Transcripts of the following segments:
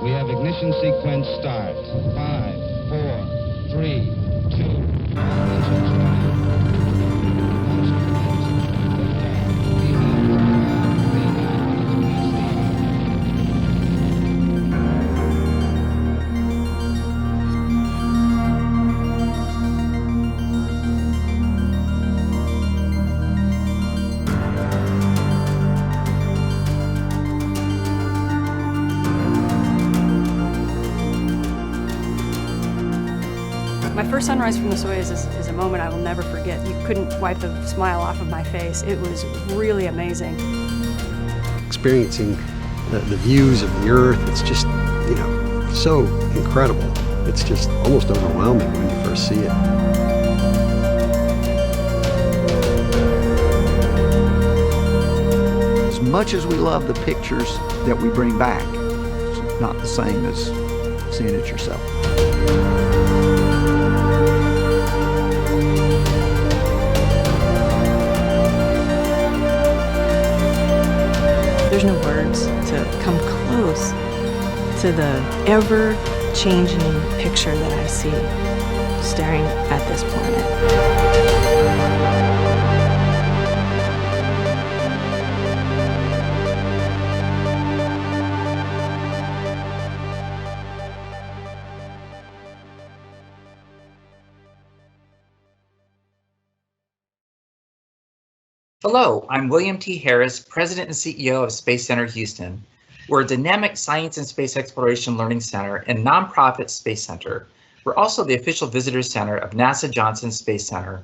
We have ignition sequence start. 5, 4, 3, 2, all engines running. Launch commenced. Liftoff. V-minus 5 minutes past the hour. My first sunrise from the Soyuz is a moment I will never forget. You couldn't wipe the smile off of my face. It was really amazing. Experiencing the views of the Earth, it's just, so incredible. It's just almost overwhelming when you first see it. As much as we love the pictures that we bring back, it's not the same as seeing it yourself. There's no words to come close to the ever-changing picture that I see staring at this planet. Hello, I'm William T. Harris, President and CEO of Space Center Houston. We're a dynamic science and space exploration learning center and nonprofit space center. We're also the official visitor center of NASA Johnson Space Center.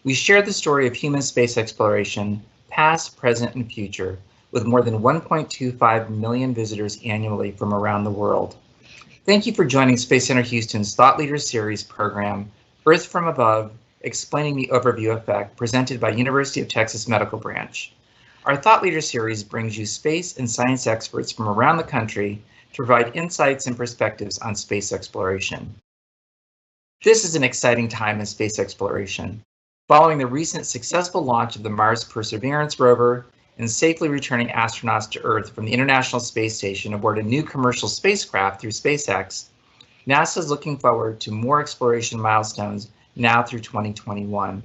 We share the story of human space exploration, past, present, and future, with more than 1.25 million visitors annually from around the world. Thank you for joining Space Center Houston's Thought Leaders Series program, Earth from Above, Explaining the Overview Effect, presented by University of Texas Medical Branch. Our Thought Leader Series brings you space and science experts from around the country to provide insights and perspectives on space exploration. This is an exciting time in space exploration. Following the recent successful launch of the Mars Perseverance rover and safely returning astronauts to Earth from the International Space Station aboard a new commercial spacecraft through SpaceX, NASA is looking forward to more exploration milestones now through 2021.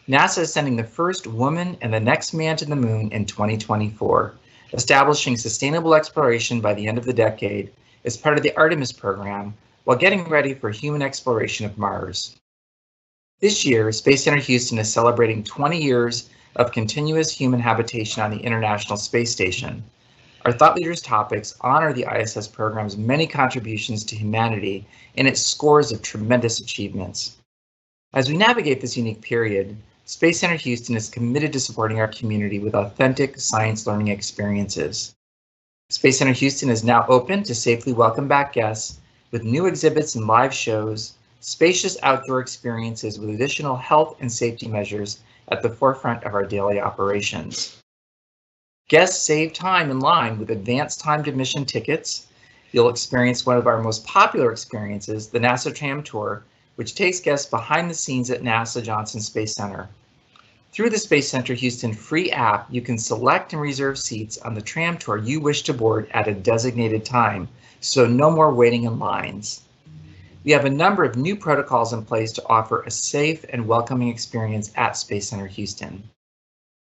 NASA is sending the first woman and the next man to the moon in 2024, establishing sustainable exploration by the end of the decade as part of the Artemis program, while getting ready for human exploration of Mars. This year, Space Center Houston is celebrating 20 years of continuous human habitation on the International Space Station. Our Thought Leaders topics honor the ISS program's many contributions to humanity and its scores of tremendous achievements. As we navigate this unique period, Space Center Houston is committed to supporting our community with authentic science learning experiences. Space Center Houston is now open to safely welcome back guests with new exhibits and live shows, spacious outdoor experiences with additional health and safety measures at the forefront of our daily operations. Guests save time in line with advanced timed admission tickets. You'll experience one of our most popular experiences, the NASA Tram Tour, which takes guests behind the scenes at NASA Johnson Space Center. Through the Space Center Houston free app, you can select and reserve seats on the tram tour you wish to board at a designated time, so no more waiting in lines. We have a number of new protocols in place to offer a safe and welcoming experience at Space Center Houston.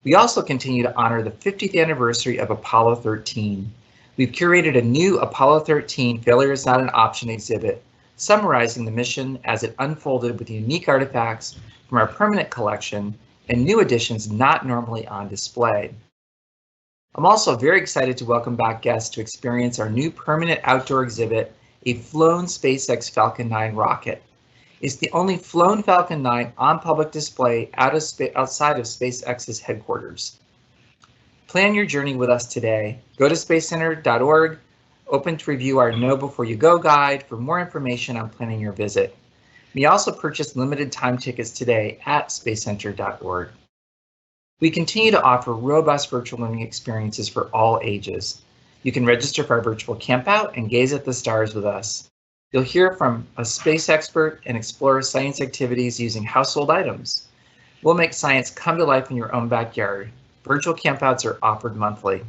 We also continue to honor the 50th anniversary of Apollo 13. We've curated a new Apollo 13 Failure is Not an Option exhibit, summarizing the mission as it unfolded with unique artifacts from our permanent collection and new additions not normally on display. I'm also very excited to welcome back guests to experience our new permanent outdoor exhibit, a flown SpaceX Falcon 9 rocket. It's the only flown Falcon 9 on public display outside of SpaceX's headquarters. Plan your journey with us today. Go to spacecenter.org. Open to review our Know Before You Go guide for more information on planning your visit. You may also purchase limited time tickets today at spacecenter.org. We continue to offer robust virtual learning experiences for all ages. You can register for our virtual campout and gaze at the stars with us. You'll hear from a space expert and explore science activities using household items. We'll make science come to life in your own backyard. Virtual campouts are offered monthly.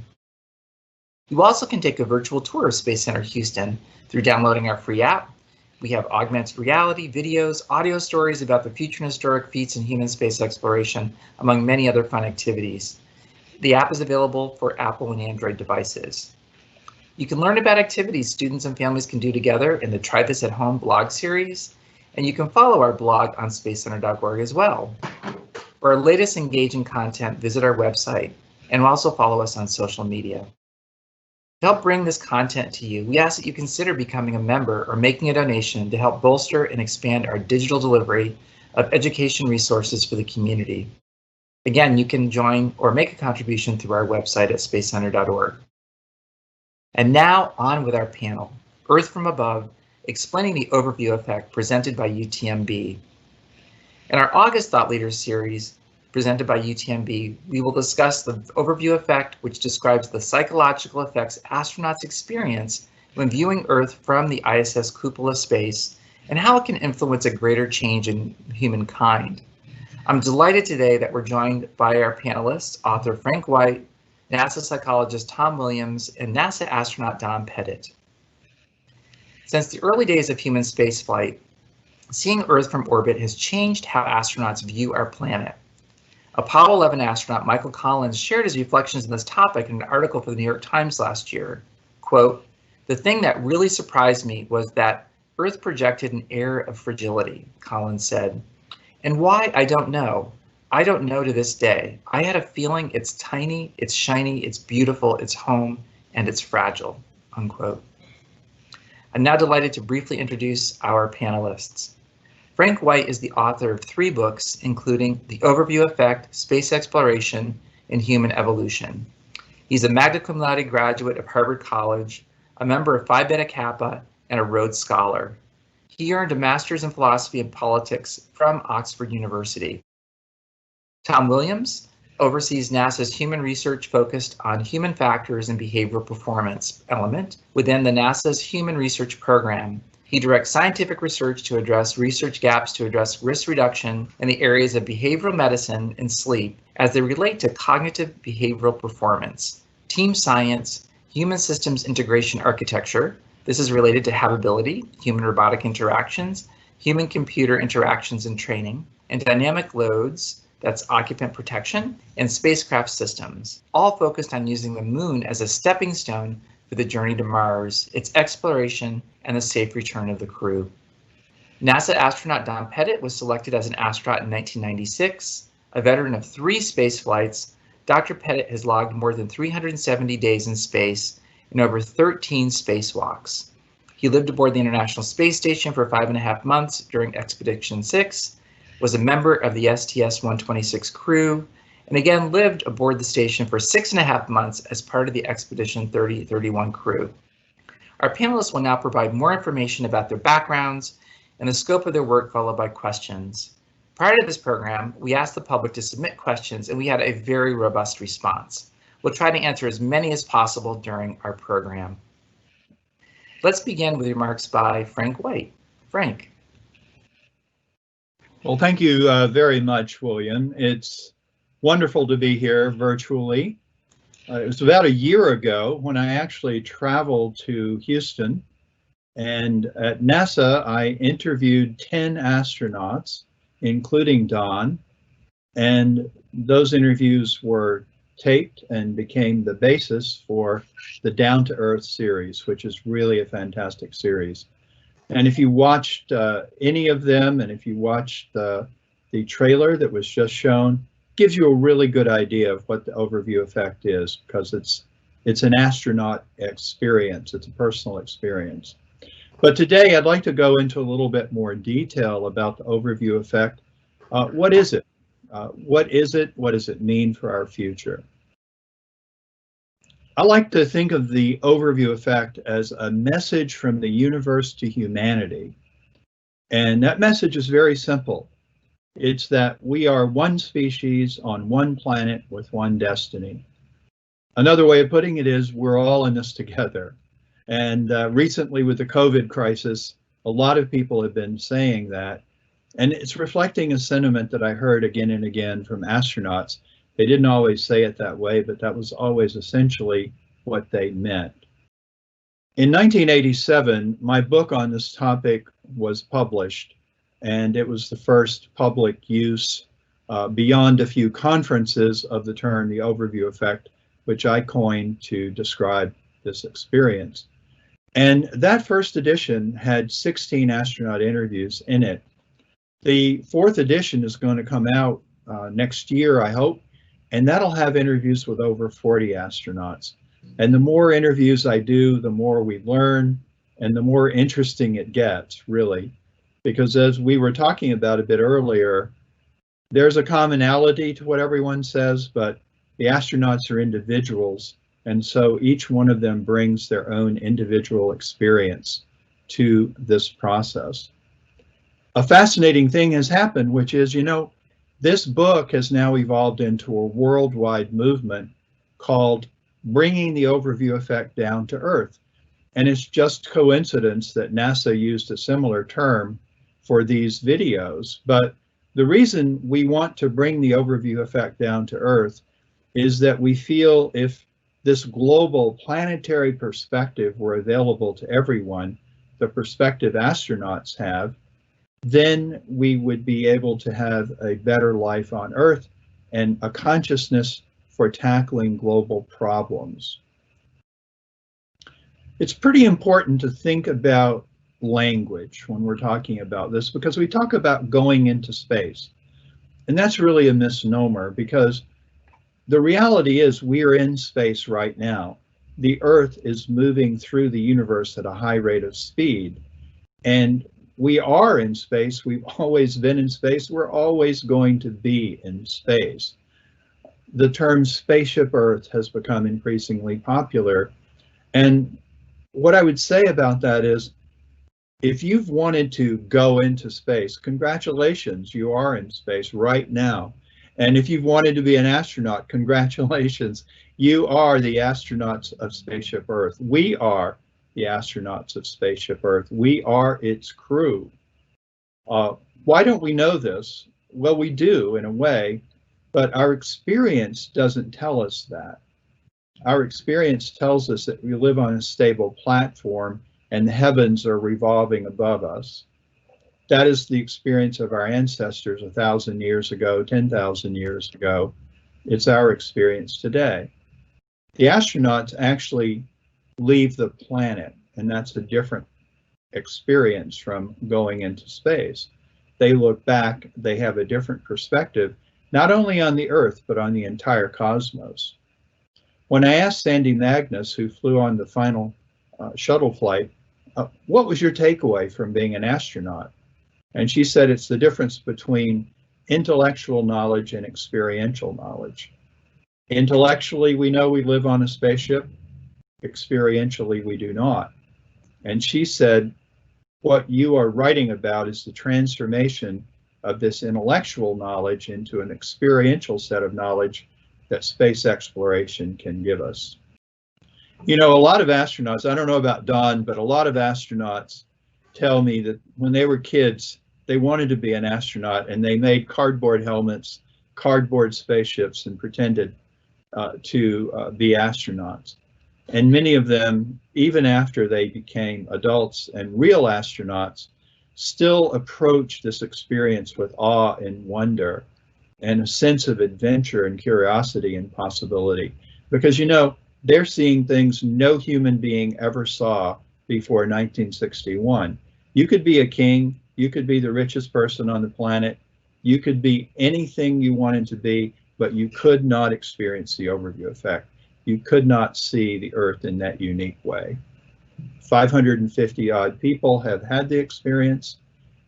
You also can take a virtual tour of Space Center Houston through downloading our free app. We have augmented reality, videos, audio stories about the future and historic feats in human space exploration, among many other fun activities. The app is available for Apple and Android devices. You can learn about activities students and families can do together in the Try This at Home blog series, and you can follow our blog on spacecenter.org as well. For our latest engaging content, visit our website and also follow us on social media. To help bring this content to you, we ask that you consider becoming a member or making a donation to help bolster and expand our digital delivery of education resources for the community. Again, you can join or make a contribution through our website at spacecenter.org. And now on with our panel, Earth from Above, explaining the overview effect presented by UTMB. In our August Thought Leaders series, presented by UTMB, we will discuss the overview effect, which describes the psychological effects astronauts experience when viewing Earth from the ISS cupola space and how it can influence a greater change in humankind. I'm delighted today that we're joined by our panelists, author Frank White, NASA psychologist Tom Williams, and NASA astronaut Don Pettit. Since the early days of human spaceflight, seeing Earth from orbit has changed how astronauts view our planet. Apollo 11 astronaut Michael Collins shared his reflections on this topic in an article for the New York Times last year. Quote, "The thing that really surprised me was that Earth projected an air of fragility," Collins said. "And why, I don't know. I don't know to this day. I had a feeling it's tiny, it's shiny, it's beautiful, it's home, and it's fragile," unquote. I'm now delighted to briefly introduce our panelists. Frank White is the author of 3 books, including The Overview Effect, Space Exploration, and Human Evolution. He's a magna cum laude graduate of Harvard College, a member of Phi Beta Kappa, and a Rhodes Scholar. He earned a master's in philosophy and politics from Oxford University. Tom Williams oversees NASA's human research focused on human factors and behavioral performance element within the NASA's Human Research Program. He directs scientific research to address research gaps to address risk reduction in the areas of behavioral medicine and sleep as they relate to cognitive behavioral performance, team science, human systems integration architecture. This is related to habitability, human robotic interactions, human computer interactions and training, and dynamic loads, that's occupant protection, and spacecraft systems, all focused on using the moon as a stepping stone for the journey to Mars, its exploration, and the safe return of the crew. NASA astronaut Don Pettit was selected as an astronaut in 1996. A veteran of 3 space flights, Dr. Pettit has logged more than 370 days in space and over 13 spacewalks. He lived aboard the International Space Station for 5.5 months during Expedition 6, was a member of the STS-126 crew, and again lived aboard the station for 6.5 months as part of the Expedition 3031 crew. Our panelists will now provide more information about their backgrounds and the scope of their work, followed by questions. Prior to this program, we asked the public to submit questions, and we had a very robust response. We'll try to answer as many as possible during our program. Let's begin with remarks by Frank White. Frank. Well, thank you very much, William. It's wonderful to be here virtually. It was about a year ago when I actually traveled to Houston, and at NASA, I interviewed 10 astronauts, including Don, and those interviews were taped and became the basis for the Down to Earth series, which is really a fantastic series. And if you watched any of them, and if you watched the trailer that was just shown, gives you a really good idea of what the overview effect is, because it's an astronaut experience. It's a personal experience. But today I'd like to go into a little bit more detail about the overview effect. What is it? What is it? What does it mean for our future? I like to think of the overview effect as a message from the universe to humanity. And that message is very simple. It's that we are one species on one planet with one destiny. Another way of putting it is we're all in this together. And recently with the COVID crisis, a lot of people have been saying that. And it's reflecting a sentiment that I heard again and again from astronauts. They didn't always say it that way, but that was always essentially what they meant. In 1987, my book on this topic was published, and it was the first public use beyond a few conferences of the term the overview effect, which I coined to describe this experience. And that first edition had 16 astronaut interviews in it. The fourth edition is going to come out next year, I hope, and that'll have interviews with over 40 astronauts. And the more interviews I do, the more we learn, and the more interesting it gets, really. Because as we were talking about a bit earlier, there's a commonality to what everyone says, but the astronauts are individuals, and so each one of them brings their own individual experience to this process. A fascinating thing has happened, which is, this book has now evolved into a worldwide movement called Bringing the Overview Effect Down to Earth. And it's just coincidence that NASA used a similar term for these videos. But the reason we want to bring the overview effect down to Earth is that we feel if this global planetary perspective were available to everyone, the perspective astronauts have, then we would be able to have a better life on Earth and a consciousness for tackling global problems. It's pretty important to think about language when we're talking about this, because we talk about going into space. And that's really a misnomer, because the reality is we are in space right now. The Earth is moving through the universe at a high rate of speed. And we are in space. We've always been in space. We're always going to be in space. The term spaceship Earth has become increasingly popular. And what I would say about that is, if you've wanted to go into space, congratulations, you are in space right now. And if you've wanted to be an astronaut, congratulations, you are the astronauts of Spaceship Earth. We are the astronauts of Spaceship Earth. We are its crew. Why don't we know this? Well, we do in a way, but our experience doesn't tell us that. Our experience tells us that we live on a stable platform and the heavens are revolving above us. That is the experience of our ancestors 1,000 years ago, 10,000 years ago. It's our experience today. The astronauts actually leave the planet, and that's a different experience from going into space. They look back, they have a different perspective, not only on the Earth, but on the entire cosmos. When I asked Sandy Magnus, who flew on the final shuttle flight, what was your takeaway from being an astronaut? And she said it's the difference between intellectual knowledge and experiential knowledge. Intellectually, we know we live on a spaceship. Experientially, we do not. And she said, what you are writing about is the transformation of this intellectual knowledge into an experiential set of knowledge that space exploration can give us. A lot of astronauts, I don't know about Don, but a lot of astronauts tell me that when they were kids, they wanted to be an astronaut, and they made cardboard helmets, cardboard spaceships, and pretended to be astronauts. And many of them, even after they became adults and real astronauts, still approach this experience with awe and wonder and a sense of adventure and curiosity and possibility. Because, they're seeing things no human being ever saw before 1961. You could be a king, you could be the richest person on the planet, you could be anything you wanted to be, but you could not experience the overview effect. You could not see the Earth in that unique way. 550 odd people have had the experience,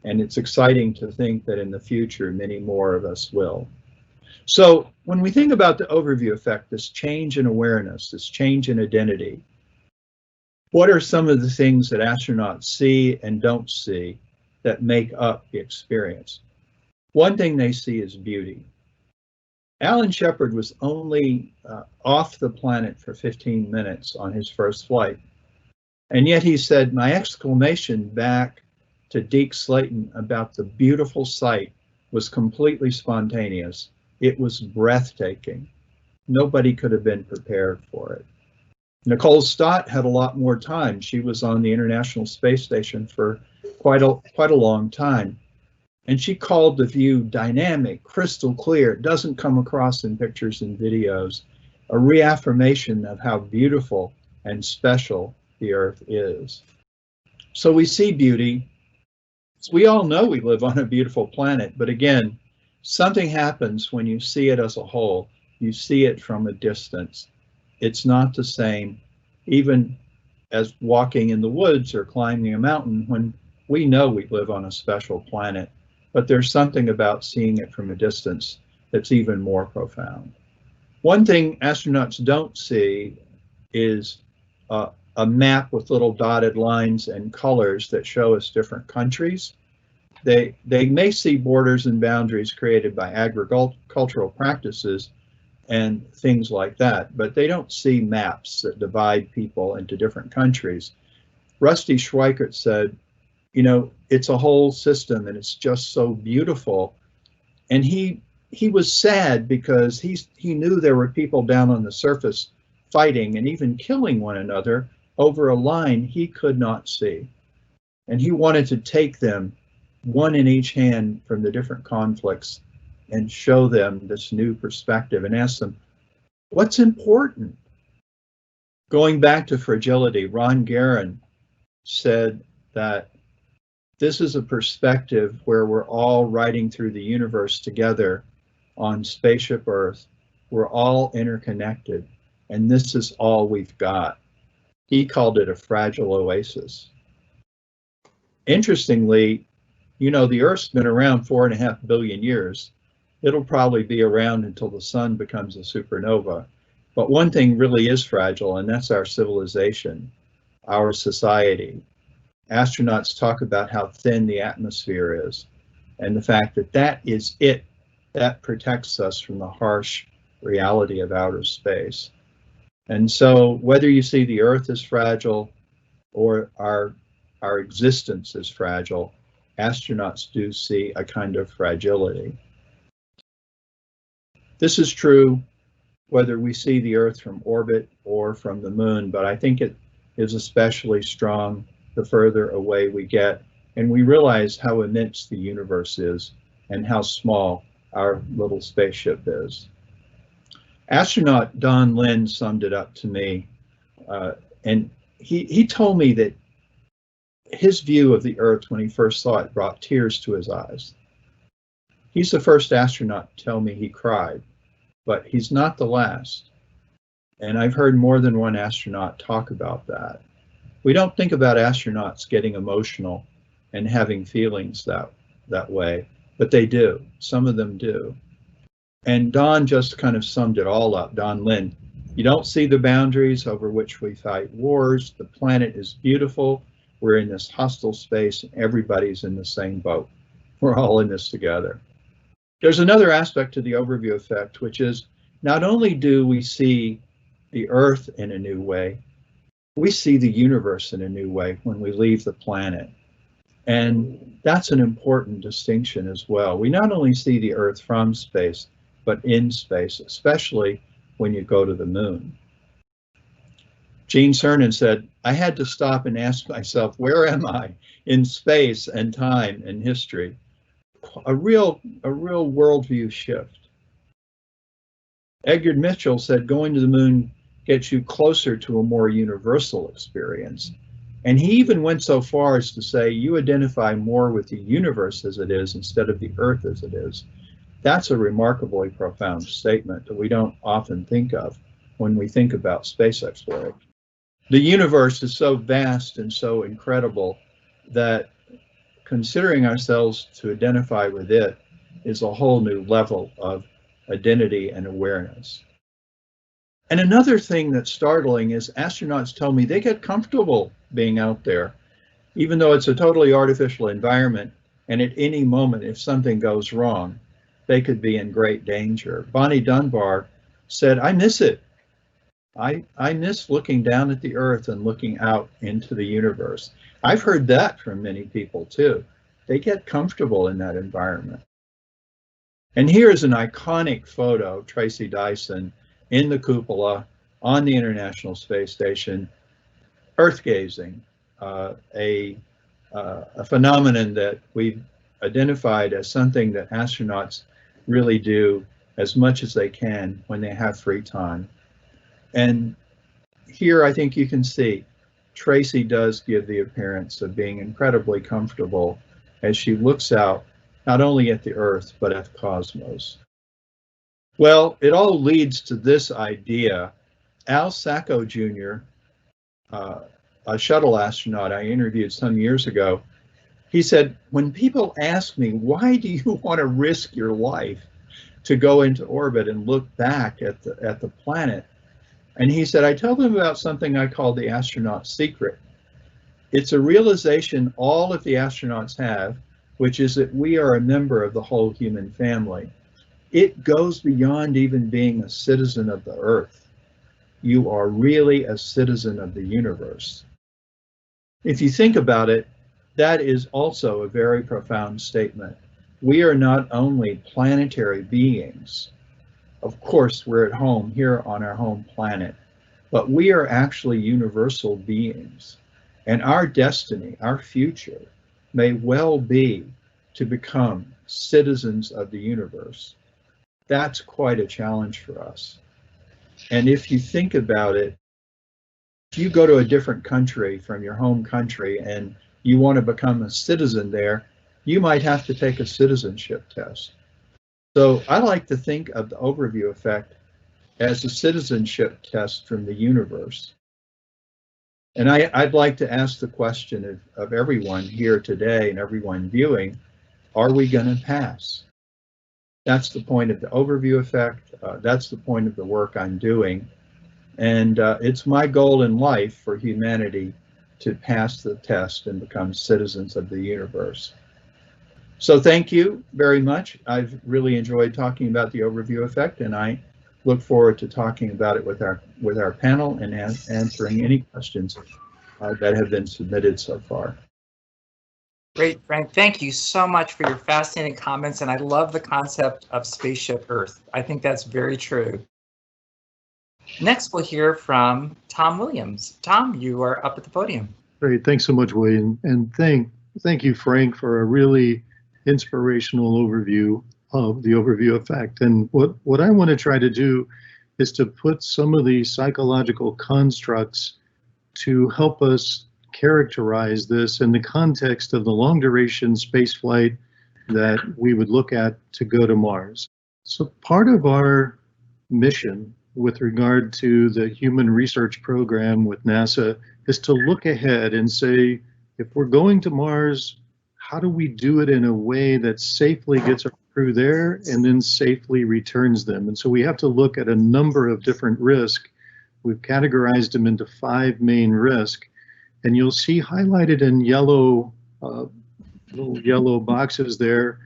and it's exciting to think that in the future, many more of us will. So when we think about the overview effect, this change in awareness, this change in identity, what are some of the things that astronauts see and don't see that make up the experience? One thing they see is beauty. Alan Shepard was only off the planet for 15 minutes on his first flight. And yet he said, my exclamation back to Deke Slayton about the beautiful sight was completely spontaneous. It was breathtaking. Nobody could have been prepared for it. Nicole Stott had a lot more time. She was on the International Space Station for quite a long time. And she called the view dynamic, crystal clear. It doesn't come across in pictures and videos. A reaffirmation of how beautiful and special the Earth is. So we see beauty. We all know we live on a beautiful planet, but again, something happens when you see it as a whole. You see it from a distance. It's not the same, even as walking in the woods or climbing a mountain, when we know we live on a special planet. But there's something about seeing it from a distance that's even more profound. One thing astronauts don't see is a map with little dotted lines and colors that show us different countries. They may see borders and boundaries created by agricultural practices and things like that, but they don't see maps that divide people into different countries. Rusty Schweikert said, you know, it's a whole system and it's just so beautiful. And he was sad because he knew there were people down on the surface fighting and even killing one another over a line he could not see. And he wanted to take them, one in each hand, from the different conflicts and show them this new perspective and ask them, what's important? Going back to fragility, Ron Guerin said that this is a perspective where we're all riding through the universe together on Spaceship Earth. We're all interconnected, and this is all we've got. He called it a fragile oasis. Interestingly, you know, the Earth's been around 4.5 billion years. It'll probably be around until the sun becomes a supernova. But one thing really is fragile, and that's our civilization, our society. Astronauts talk about how thin the atmosphere is, and the fact that that is it that protects us from the harsh reality of outer space. And so whether you see the Earth as fragile or our existence is fragile, astronauts do see a kind of fragility. This is true whether we see the Earth from orbit or from the moon, but I think it is especially strong the further away we get, and we realize how immense the universe is and how small our little spaceship is. Astronaut Don Lynn summed it up to me, and he told me that his view of the Earth when he first saw it brought tears to his eyes. He's the first astronaut to tell me he cried, but he's not the last. And I've heard more than one astronaut talk about that. We don't think about astronauts getting emotional and having feelings that way, but they do. Some of them do. And Don just kind of summed it all up. Don Lynn, you don't see the boundaries over which we fight wars. The planet is beautiful. We're in this hostile space and everybody's in the same boat. We're all in this together. There's another aspect to the overview effect, which is not only do we see the Earth in a new way, we see the universe in a new way when we leave the planet. And that's an important distinction as well. We not only see the Earth from space, but in space, especially when you go to the moon. Gene Cernan said, I had to stop and ask myself, where am I in space and time and history? A real worldview shift. Edgar Mitchell said, going to the moon gets you closer to a more universal experience. And he even went so far as to say, you identify more with the universe as it is instead of the Earth as it is. That's a remarkably profound statement that we don't often think of when we think about space exploration. The universe is so vast and so incredible that considering ourselves to identify with it is a whole new level of identity and awareness. And another thing that's startling is astronauts tell me they get comfortable being out there, even though it's a totally artificial environment, and at any moment, if something goes wrong, they could be in great danger. Bonnie Dunbar said, I miss it. I miss looking down at the Earth and looking out into the universe. I've heard that from many people too. They get comfortable in that environment. And here's an iconic photo, Tracy Dyson in the cupola on the International Space Station, Earth gazing, a phenomenon that we've identified as something that astronauts really do as much as they can when they have free time. And here I think you can see Tracy does give the appearance of being incredibly comfortable as she looks out not only at the Earth, but at the cosmos. Well, it all leads to this idea. Al Sacco Jr., a shuttle astronaut I interviewed some years ago, he said, when people ask me, why do you want to risk your life to go into orbit and look back at the planet? And he said, I tell them about something I call the astronaut secret. It's a realization all of the astronauts have, which is that we are a member of the whole human family. It goes beyond even being a citizen of the Earth. You are really a citizen of the universe. If you think about it, that is also a very profound statement. We are not only planetary beings. Of course, we're at home here on our home planet, but we are actually universal beings. And our destiny, our future, may well be to become citizens of the universe. That's quite a challenge for us. And if you think about it, if you go to a different country from your home country and you want to become a citizen there, you might have to take a citizenship test. So I like to think of the overview effect as a citizenship test from the universe. And I'd like to ask the question of everyone here today and everyone viewing, are we going to pass? That's the point of the overview effect. That's the point of the work I'm doing. And it's my goal in life for humanity to pass the test and become citizens of the universe. So thank you very much. I've really enjoyed talking about the overview effect, and I look forward to talking about it with our panel and answering any questions that have been submitted so far. Great, Frank. Thank you so much for your fascinating comments, and I love the concept of Spaceship Earth. I think that's very true. Next, we'll hear from Tom Williams. Tom, you are up at the podium. Great, thanks so much, William, and thank you, Frank, for a really inspirational overview of the overview effect. And what I want to try to do is to put some of the psychological constructs to help us characterize this in the context of the long duration space flight that we would look at to go to Mars. So part of our mission with regard to the human research program with NASA is to look ahead and say, if we're going to Mars, how do we do it in a way that safely gets our crew there and then safely returns them? And so we have to look at a number of different risks. We've categorized them into 5 main risks, and you'll see highlighted in yellow, little yellow boxes there,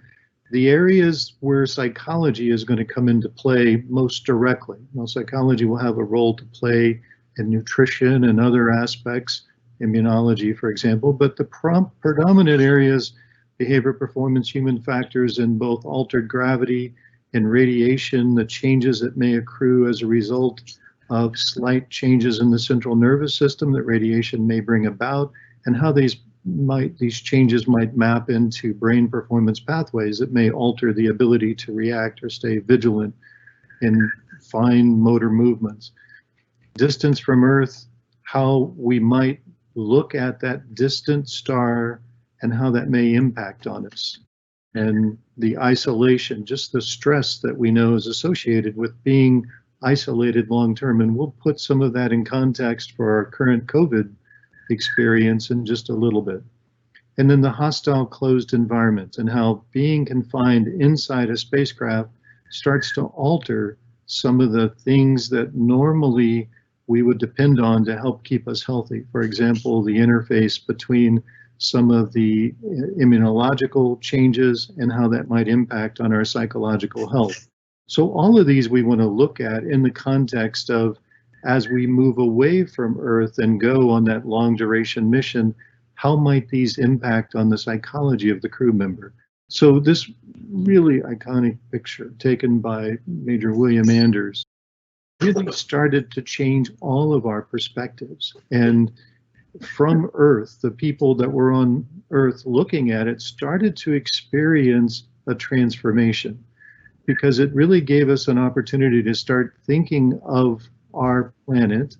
the areas where psychology is going to come into play most directly. Well, psychology will have a role to play in nutrition and other aspects, immunology, for example, but the predominant areas, behavior, performance, human factors in both altered gravity and radiation, the changes that may accrue as a result of slight changes in the central nervous system that radiation may bring about, and how these changes might map into brain performance pathways that may alter the ability to react or stay vigilant in fine motor movements. Distance from Earth, how we might look at that distant star and how that may impact on us. And the isolation, just the stress that we know is associated with being isolated long term. And we'll put some of that in context for our current COVID experience in just a little bit. And then the hostile closed environment and how being confined inside a spacecraft starts to alter some of the things that normally we would depend on to help keep us healthy. For example, the interface between some of the immunological changes and how that might impact on our psychological health. So all of these we want to look at in the context of, as we move away from Earth and go on that long duration mission, how might these impact on the psychology of the crew member? So this really iconic picture taken by Major William Anders really started to change all of our perspectives. And from Earth, the people that were on Earth looking at it started to experience a transformation, because it really gave us an opportunity to start thinking of our planet,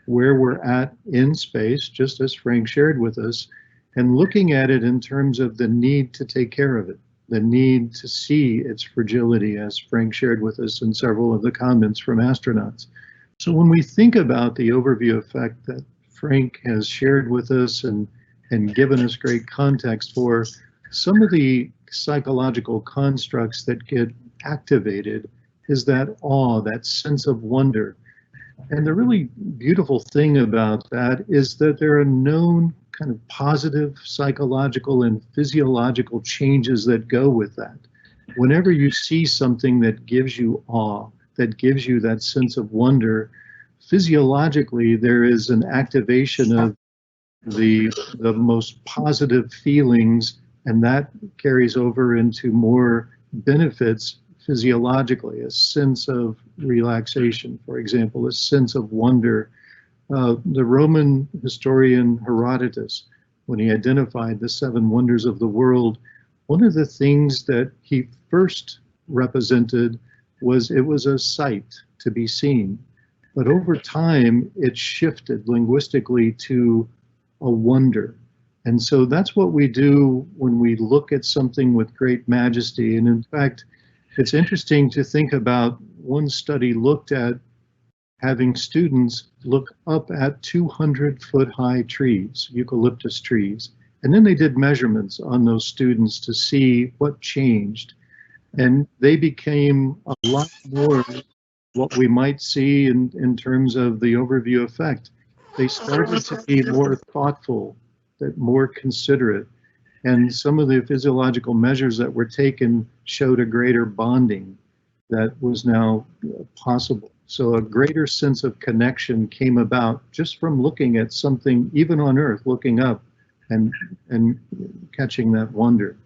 where we're at in space, just as Frank shared with us, and looking at it in terms of the need to take care of it, the need to see its fragility, as Frank shared with us in several of the comments from astronauts. So when we think about the overview effect that Frank has shared with us and given us great context for, some of the psychological constructs that get activated is that awe, that sense of wonder. And the really beautiful thing about that is that there are known kind of positive psychological and physiological changes that go with that. Whenever you see something that gives you awe, that gives you that sense of wonder, physiologically there is an activation of the most positive feelings, and that carries over into more benefits physiologically, a sense of relaxation, for example, a sense of wonder. The Roman historian Herodotus, when he identified the 7 wonders of the world, one of the things that he first represented was it was a sight to be seen. But over time, it shifted linguistically to a wonder. And so that's what we do when we look at something with great majesty. And in fact, it's interesting to think about, one study looked at having students look up at 200-foot high trees, eucalyptus trees, and then they did measurements on those students to see what changed. And they became a lot more what we might see in terms of the overview effect. They started to be more thoughtful, more considerate, and some of the physiological measures that were taken showed a greater bonding that was now possible. So a greater sense of connection came about just from looking at something, even on Earth, looking up and catching that wonder.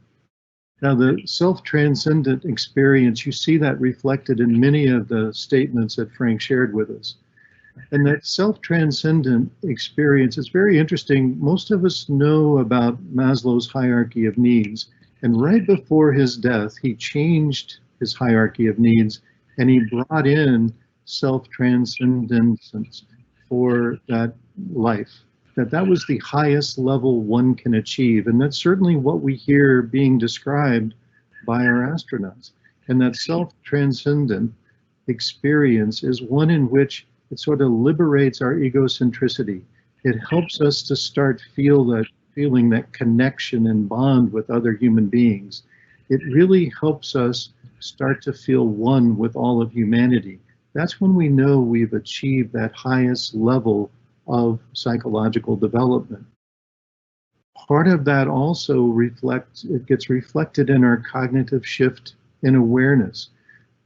Now, the self-transcendent experience, you see that reflected in many of the statements that Frank shared with us. And that self-transcendent experience is very interesting. Most of us know about Maslow's hierarchy of needs. And right before his death, he changed his hierarchy of needs, and he brought in self-transcendence for that life. That was the highest level one can achieve. And that's certainly what we hear being described by our astronauts. And that self-transcendent experience is one in which it sort of liberates our egocentricity. It helps us to start feeling that connection and bond with other human beings. It really helps us start to feel one with all of humanity. That's when we know we've achieved that highest level of psychological development. Part of that also gets reflected in our cognitive shift in awareness.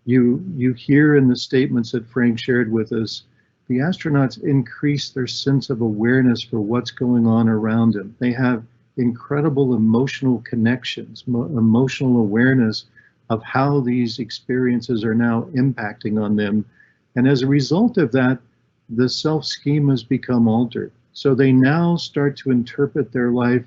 You hear in the statements that Frank shared with us, the astronauts increase their sense of awareness for what's going on around them. They have incredible emotional connections, emotional awareness of how these experiences are now impacting on them. And as a result of that, the self-schemas become altered. So they now start to interpret their life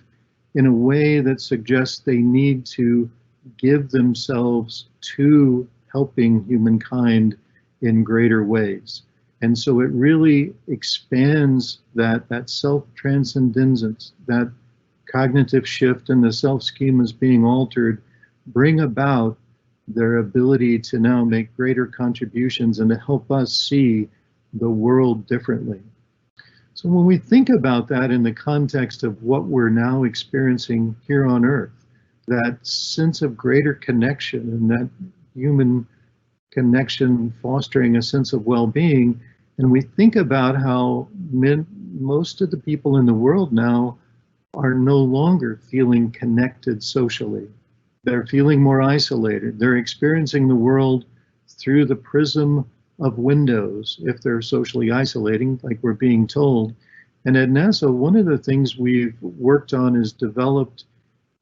in a way that suggests they need to give themselves to helping humankind in greater ways. And so it really expands that self-transcendence, that cognitive shift and the self-schemas being altered, bring about their ability to now make greater contributions and to help us see the world differently. So when we think about that in the context of what we're now experiencing here on Earth, that sense of greater connection and that human connection fostering a sense of well-being, and we think about how most of the people in the world now are no longer feeling connected socially. They're feeling more isolated. They're experiencing the world through the prism of windows, if they're socially isolating, like we're being told. And at NASA, one of the things we've worked on is developed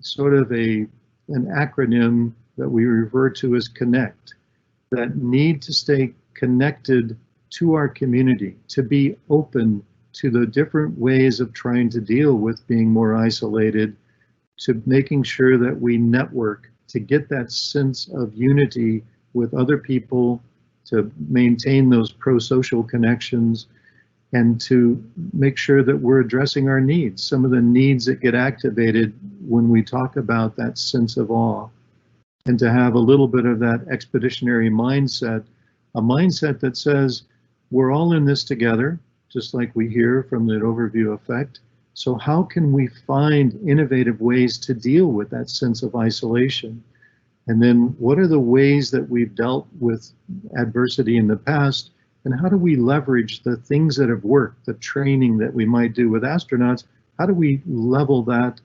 sort of an acronym that we refer to as CONNECT, that need to stay connected to our community, to be open to the different ways of trying to deal with being more isolated, to making sure that we network to get that sense of unity with other people, to maintain those pro-social connections, and to make sure that we're addressing our needs, some of the needs that get activated when we talk about that sense of awe, and to have a little bit of that expeditionary mindset, a mindset that says we're all in this together, just like we hear from that overview effect. So how can we find innovative ways to deal with that sense of isolation? And then what are the ways that we've dealt with adversity in the past? And how do we leverage the things that have worked, the training that we might do with astronauts? How do we level that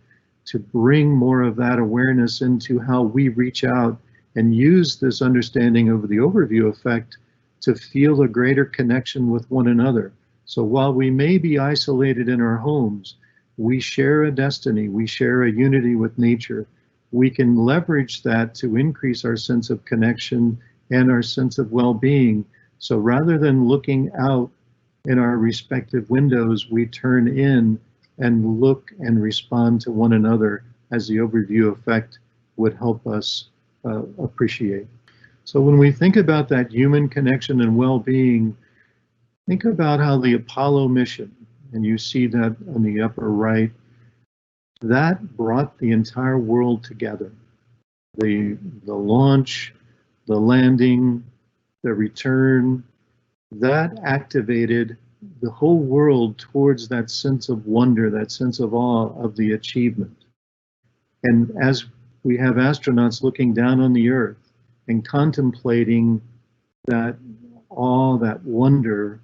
to bring more of that awareness into how we reach out and use this understanding of the overview effect to feel a greater connection with one another? So while we may be isolated in our homes, we share a destiny, we share a unity with nature. We can leverage that to increase our sense of connection and our sense of well-being. So rather than looking out in our respective windows, we turn in and look and respond to one another as the overview effect would help us appreciate. So when we think about that human connection and well-being, think about how the Apollo mission, and you see that on the upper right, that brought the entire world together. The launch, the landing, the return, that activated the whole world towards that sense of wonder, that sense of awe of the achievement. And as we have astronauts looking down on the Earth and contemplating that awe, that wonder,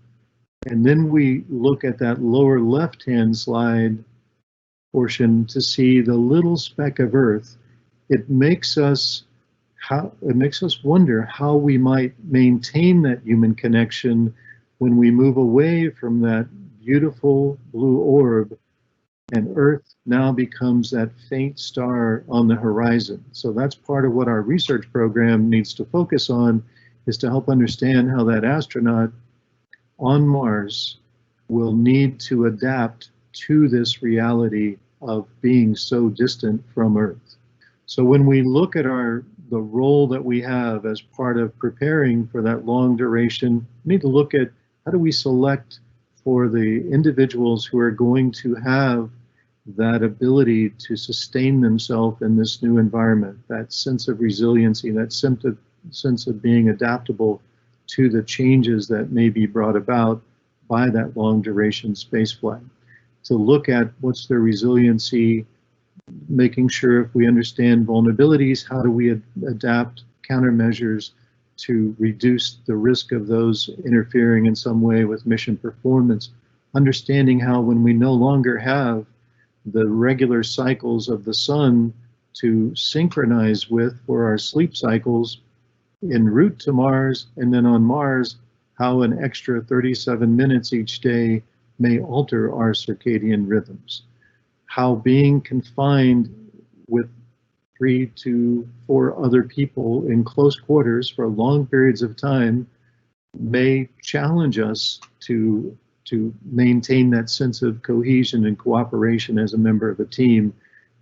and then we look at that lower left-hand slide portion to see the little speck of Earth, it makes us wonder how we might maintain that human connection when we move away from that beautiful blue orb and Earth now becomes that faint star on the horizon. So that's part of what our research program needs to focus on, is to help understand how that astronaut on Mars will need to adapt to this reality of being so distant from Earth. So when we look at the role that we have as part of preparing for that long duration, we need to look at how do we select for the individuals who are going to have that ability to sustain themselves in this new environment, that sense of resiliency, that sense of being adaptable to the changes that may be brought about by that long duration spaceflight. To look at what's their resiliency, making sure if we understand vulnerabilities, how do we adapt countermeasures to reduce the risk of those interfering in some way with mission performance. Understanding how when we no longer have the regular cycles of the sun to synchronize with for our sleep cycles en route to Mars, and then on Mars, how an extra 37 minutes each day may alter our circadian rhythms. How being confined with 3 to 4 other people in close quarters for long periods of time may challenge us to maintain that sense of cohesion and cooperation as a member of a team,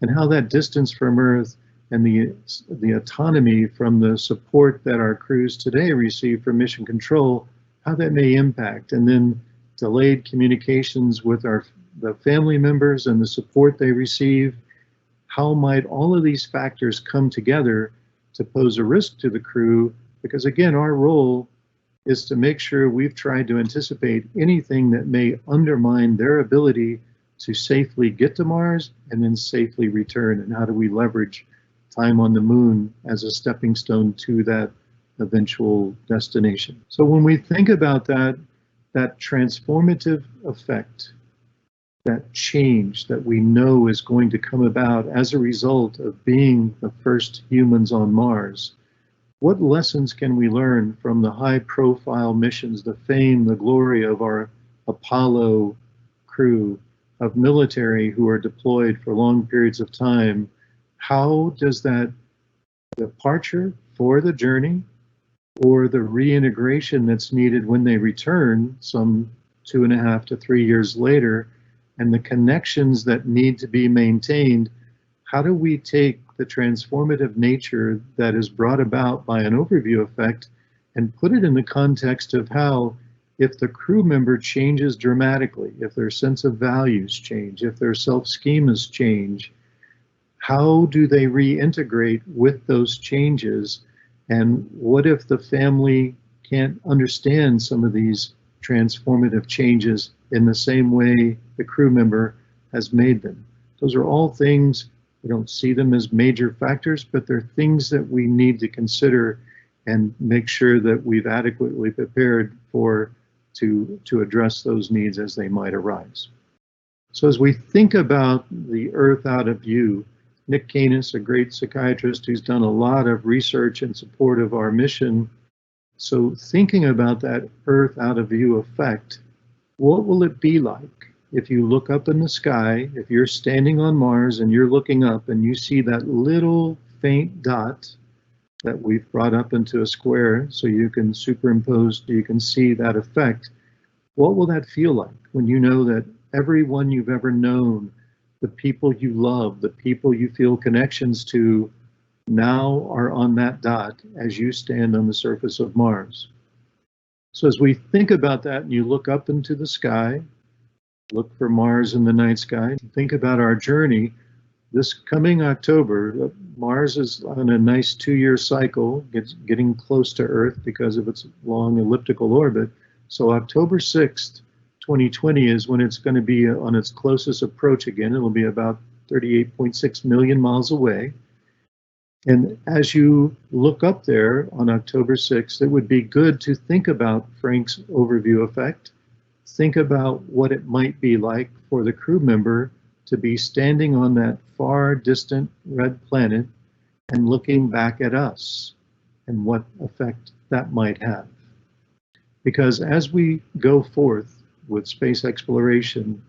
and how that distance from Earth and the autonomy from the support that our crews today receive from mission control, how that may impact, and then delayed communications with the family members and the support they receive. How might all of these factors come together to pose a risk to the crew? Because again, our role is to make sure we've tried to anticipate anything that may undermine their ability to safely get to Mars and then safely return. And how do we leverage time on the moon as a stepping stone to that eventual destination? So when we think about that transformative effect, that change that we know is going to come about as a result of being the first humans on Mars, what lessons can we learn from the high-profile missions, the fame, the glory of our Apollo crew, of military who are deployed for long periods of time? How does that departure for the journey or the reintegration that's needed when they return some 2.5 to 3 years later, and the connections that need to be maintained. How do we take the transformative nature that is brought about by an overview effect and put it in the context of how, if the crew member changes dramatically, if their sense of values change, if their self-schemas change, how do they reintegrate with those changes? And what if the family can't understand some of these transformative changes in the same way the crew member has made them? Those are all things, we don't see them as major factors, but they're things that we need to consider and make sure that we've adequately prepared for to address those needs as they might arise. So as we think about the Earth out of view, Nick Canis, a great psychiatrist who's done a lot of research in support of our mission. So thinking about that Earth out of view effect, what will it be like if you look up in the sky, if you're standing on Mars and you're looking up and you see that little faint dot that we've brought up into a square so you can superimpose, you can see that effect. What will that feel like when you know that everyone you've ever known, the people you love, the people you feel connections to, now are on that dot as you stand on the surface of Mars? So as we think about that and you look up into the sky, look for Mars in the night sky, think about our journey. This coming October, Mars is on a nice 2-year cycle, getting close to Earth because of its long elliptical orbit. So October 6th, 2020 is when it's going to be on its closest approach again. It'll be about 38.6 million miles away. And as you look up there on October 6th, it would be good to think about Frank's overview effect. Think about what it might be like for the crew member to be standing on that far distant red planet and looking back at us and what effect that might have. Because as we go forth with space exploration,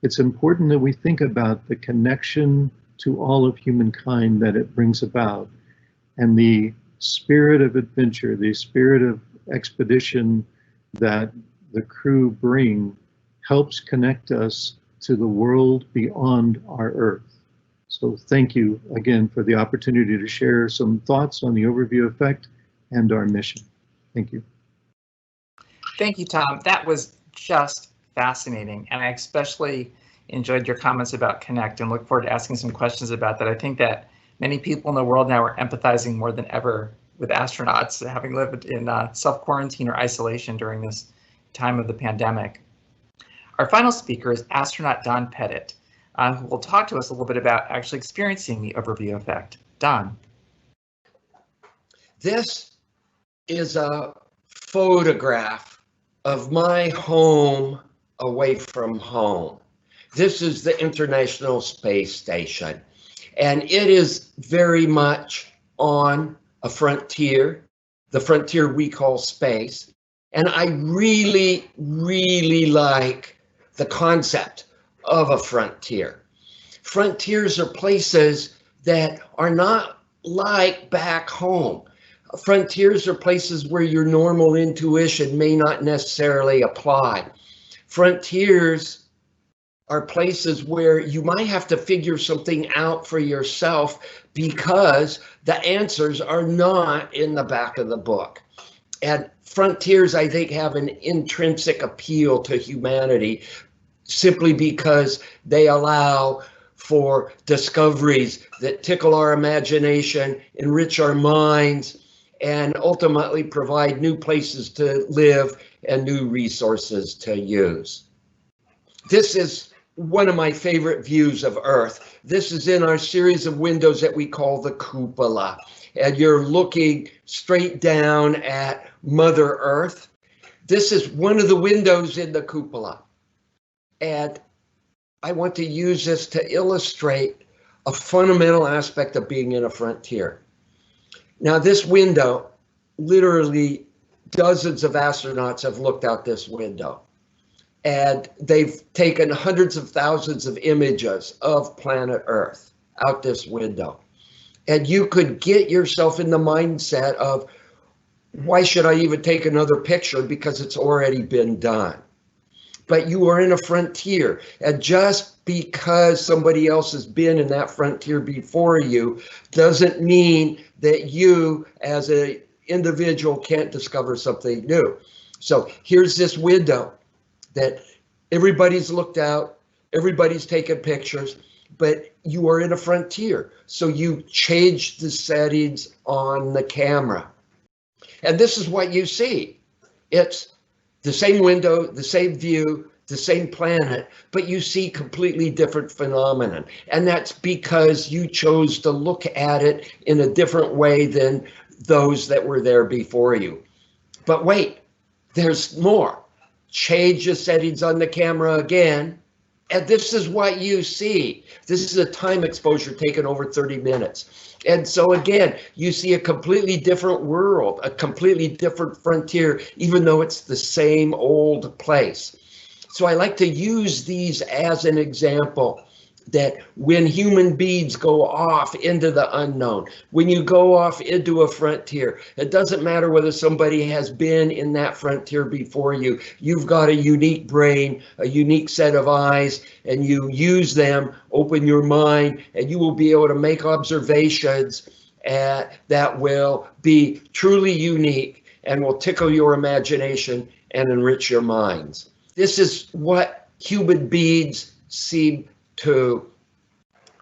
it's important that we think about the connection to all of humankind that it brings about, and the spirit of adventure, the spirit of expedition that the crew bring helps connect us to the world beyond our Earth. So thank you again for the opportunity to share some thoughts on the overview effect and our mission. Thank you. Thank you, Tom. That was just fascinating, and I especially enjoyed your comments about Connect and look forward to asking some questions about that. I think that many people in the world now are empathizing more than ever with astronauts, having lived in self-quarantine or isolation during this time of the pandemic. Our final speaker is astronaut Don Pettit, who will talk to us a little bit about actually experiencing the overview effect. Don. This is a photograph of my home away from home. This is the International Space Station, and it is very much on a frontier, the frontier we call space. And I really, really like the concept of a frontier. Frontiers are places that are not like back home. Frontiers are places where your normal intuition may not necessarily apply. Frontiers are places where you might have to figure something out for yourself because the answers are not in the back of the book. And frontiers, I think, have an intrinsic appeal to humanity simply because they allow for discoveries that tickle our imagination, enrich our minds, and ultimately provide new places to live and new resources to use. This is one of my favorite views of Earth. This is in our series of windows that we call the cupola. And you're looking straight down at Mother Earth. This is one of the windows in the cupola. And I want to use this to illustrate a fundamental aspect of being in a frontier. Now, this window, literally dozens of astronauts have looked out this window. And they've taken hundreds of thousands of images of planet Earth out this window. And you could get yourself in the mindset of why should I even take another picture because it's already been done? But you are in a frontier, and just because somebody else has been in that frontier before you doesn't mean that you as an individual can't discover something new. So here's this window that everybody's looked out, everybody's taken pictures, but you are in a frontier. So you change the settings on the camera. And this is what you see. It's the same window, the same view, the same planet, but you see completely different phenomenon. And that's because you chose to look at it in a different way than those that were there before you. But wait, there's more. Change the settings on the camera again, and this is what you see. This is a time exposure taken over 30 minutes. And so again, you see a completely different world, a completely different frontier, even though it's the same old place. So I like to use these as an example that when human beings go off into the unknown, when you go off into a frontier, it doesn't matter whether somebody has been in that frontier before you. You've got a unique brain, a unique set of eyes, and you use them, open your mind, and you will be able to make observations that will be truly unique and will tickle your imagination and enrich your minds. This is what human beings seem to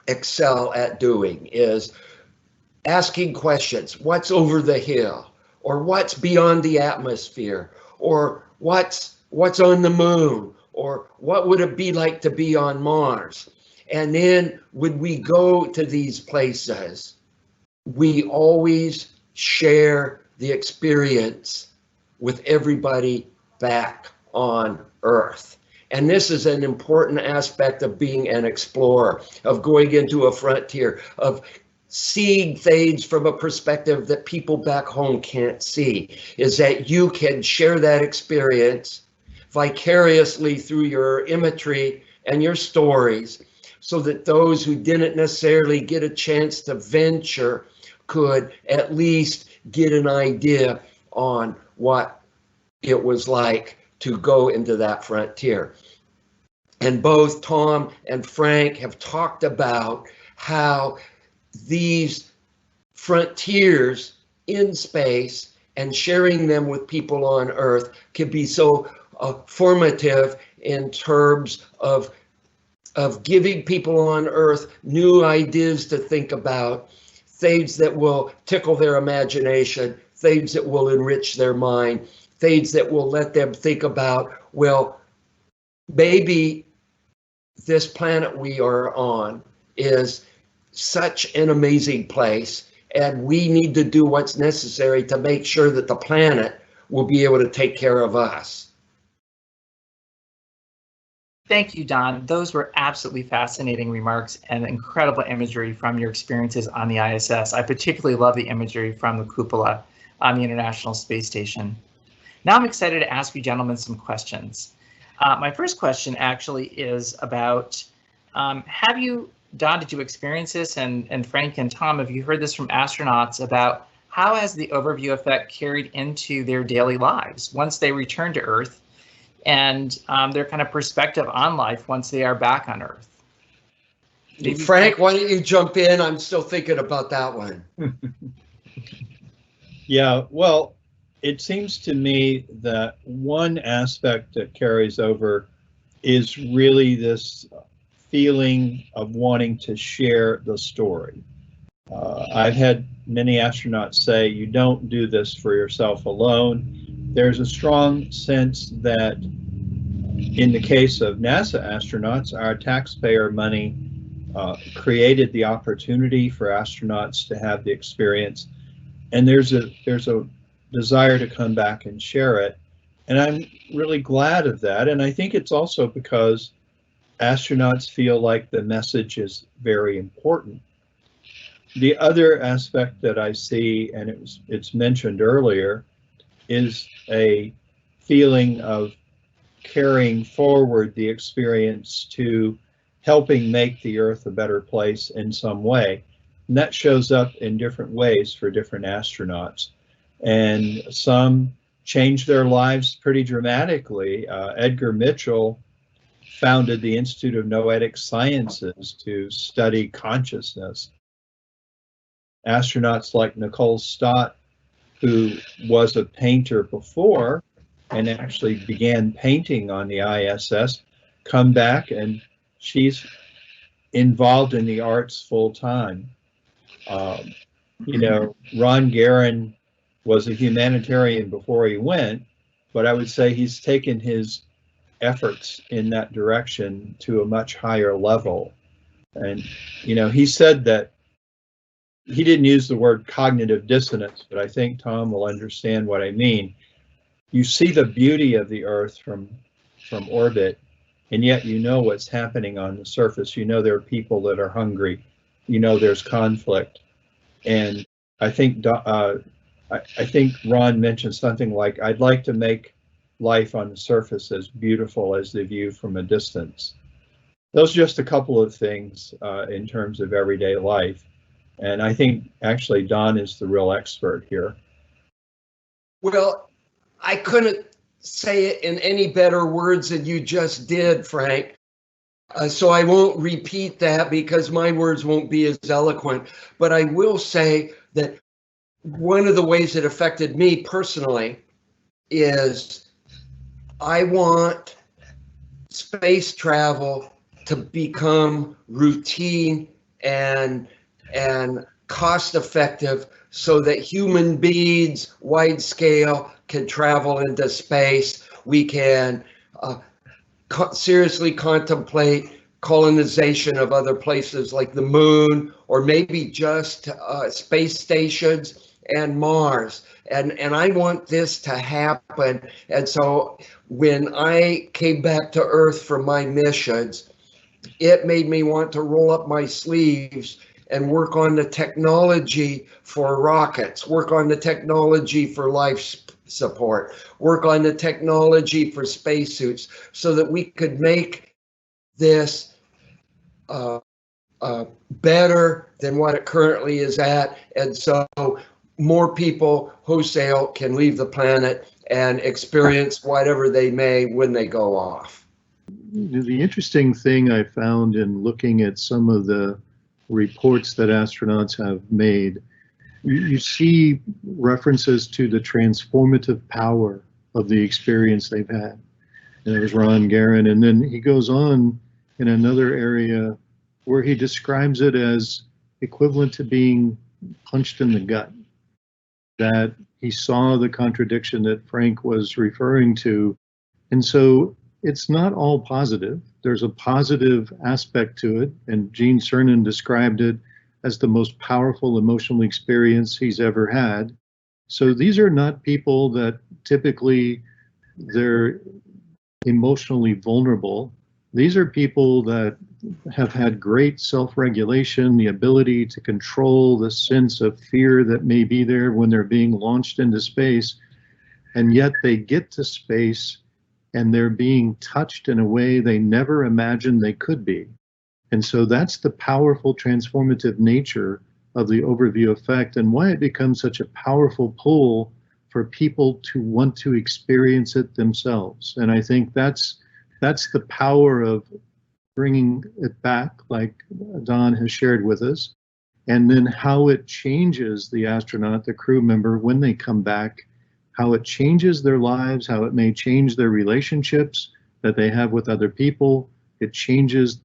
excel at doing, is asking questions. What's over the hill? Or what's beyond the atmosphere? Or what's on the moon? Or what would it be like to be on Mars? And then when we go to these places, we always share the experience with everybody back on Earth. And this is an important aspect of being an explorer, of going into a frontier, of seeing things from a perspective that people back home can't see, is that you can share that experience vicariously through your imagery and your stories, so that those who didn't necessarily get a chance to venture could at least get an idea on what it was like to go into that frontier. And both Tom and Frank have talked about how these frontiers in space and sharing them with people on Earth can be so formative in terms of giving people on Earth new ideas to think about, things that will tickle their imagination, things that will enrich their mind, things that will let them think about, well, maybe this planet we are on is such an amazing place, and we need to do what's necessary to make sure that the planet will be able to take care of us. Thank you, Don. Those were absolutely fascinating remarks and incredible imagery from your experiences on the ISS. I particularly love the imagery from the cupola on the International Space Station. Now I'm excited to ask you gentlemen some questions. My first question actually is about, have you, Don, did you experience this, and Frank and Tom, have you heard this from astronauts about how has the overview effect carried into their daily lives once they return to Earth, and their kind of perspective on life once they are back on Earth? Maybe Frank, why don't you jump in? I'm still thinking about that one. Yeah, well, it seems to me that one aspect that carries over is really this feeling of wanting to share the story. I've had many astronauts say, you don't do this for yourself alone. There's a strong sense that in the case of NASA astronauts, our taxpayer money created the opportunity for astronauts to have the experience, and there's a desire to come back and share it. And I'm really glad of that. And I think it's also because astronauts feel like the message is very important. The other aspect that I see, and it's mentioned earlier, is a feeling of carrying forward the experience to helping make the Earth a better place in some way. And that shows up in different ways for different astronauts. and some changed their lives pretty dramatically. Edgar Mitchell founded the Institute of Noetic Sciences to study consciousness. Astronauts like Nicole Stott, who was a painter before and actually began painting on the ISS, come back, and she's involved in the arts full time. You know, Ron Guerin was a humanitarian before he went, but I would say he's taken his efforts in that direction to a much higher level. And, you know, he said that he didn't use the word cognitive dissonance, but I think Tom will understand what I mean. You see the beauty of the Earth from orbit, and yet you know what's happening on the surface. You know there are people that are hungry. You know there's conflict. And I think Ron mentioned something like, I'd like to make life on the surface as beautiful as the view from a distance. Those are just a couple of things in terms of everyday life. And I think actually Don is the real expert here. Well, I couldn't say it in any better words than you just did, Frank. So I won't repeat that because my words won't be as eloquent. But I will say that one of the ways it affected me personally is I want space travel to become routine and cost effective so that human beings, wide scale, can travel into space. We can seriously contemplate colonization of other places like the moon, or maybe just space stations and Mars. And I want this to happen. And so when I came back to Earth from my missions, it made me want to roll up my sleeves and work on the technology for rockets, work on the technology for life support, work on the technology for spacesuits, so that we could make this better than what it currently is at. And so more people wholesale can leave the planet and experience whatever they may when they go off. The interesting thing I found in looking at some of the reports that astronauts have made, you see references to the transformative power of the experience they've had. And there's Ron Guerin, and then he goes on in another area where he describes it as equivalent to being punched in the gut, that he saw the contradiction that Frank was referring to. And so it's not all positive. There's a positive aspect to it, and Gene Cernan described it as the most powerful emotional experience he's ever had. So these are not people that typically they're emotionally vulnerable. These are people that have had great self-regulation, the ability to control the sense of fear that may be there when they're being launched into space, and yet they get to space and they're being touched in a way they never imagined they could be. And so that's the powerful transformative nature of the overview effect, and why it becomes such a powerful pull for people to want to experience it themselves. And I think that's the power of bringing it back, like Don has shared with us, and then how it changes the astronaut, the crew member, when they come back, how it changes their lives, how it may change their relationships that they have with other people. It changes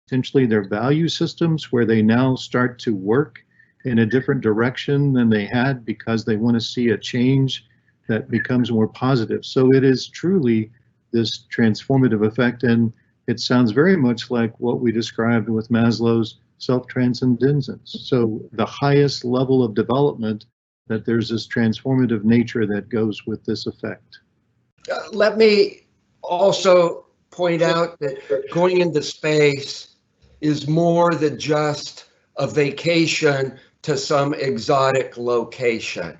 potentially their value systems, where they now start to work in a different direction than they had because they want to see a change that becomes more positive. So it is truly this transformative effect, and it sounds very much like what we described with Maslow's self-transcendence. So the highest level of development, that there's this transformative nature that goes with this effect. Let me also point out that going into space is more than just a vacation to some exotic location.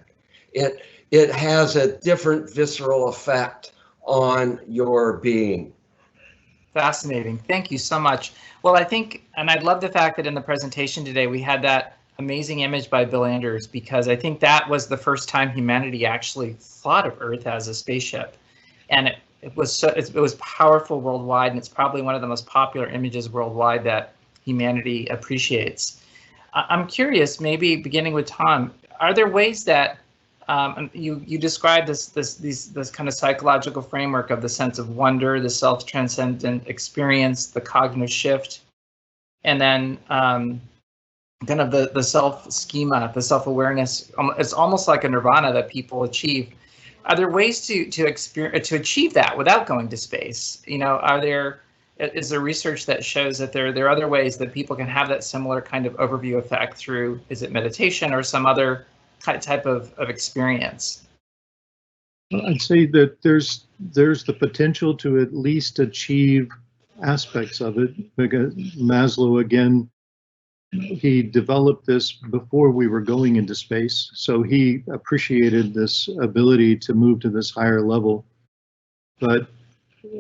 It has a different visceral effect on your being. Fascinating. Thank you so much. Well, I think, and I love the fact that in the presentation today we had that amazing image by Bill Anders, because I think that was the first time humanity actually thought of Earth as a spaceship, and it was powerful worldwide, and it's probably one of the most popular images worldwide that humanity appreciates. I'm curious, maybe beginning with Tom, are there ways that you described this kind of psychological framework of the sense of wonder, the self-transcendent experience, the cognitive shift, and then kind of the self-schema, the self-awareness? It's almost like a nirvana that people achieve. Are there ways to achieve that without going to space? You know, is there research that shows that there are other ways that people can have that similar kind of overview effect through, is it meditation or some other type of experience? I'd say that there's the potential to at least achieve aspects of it. Because Maslow, again, he developed this before we were going into space, so he appreciated this ability to move to this higher level.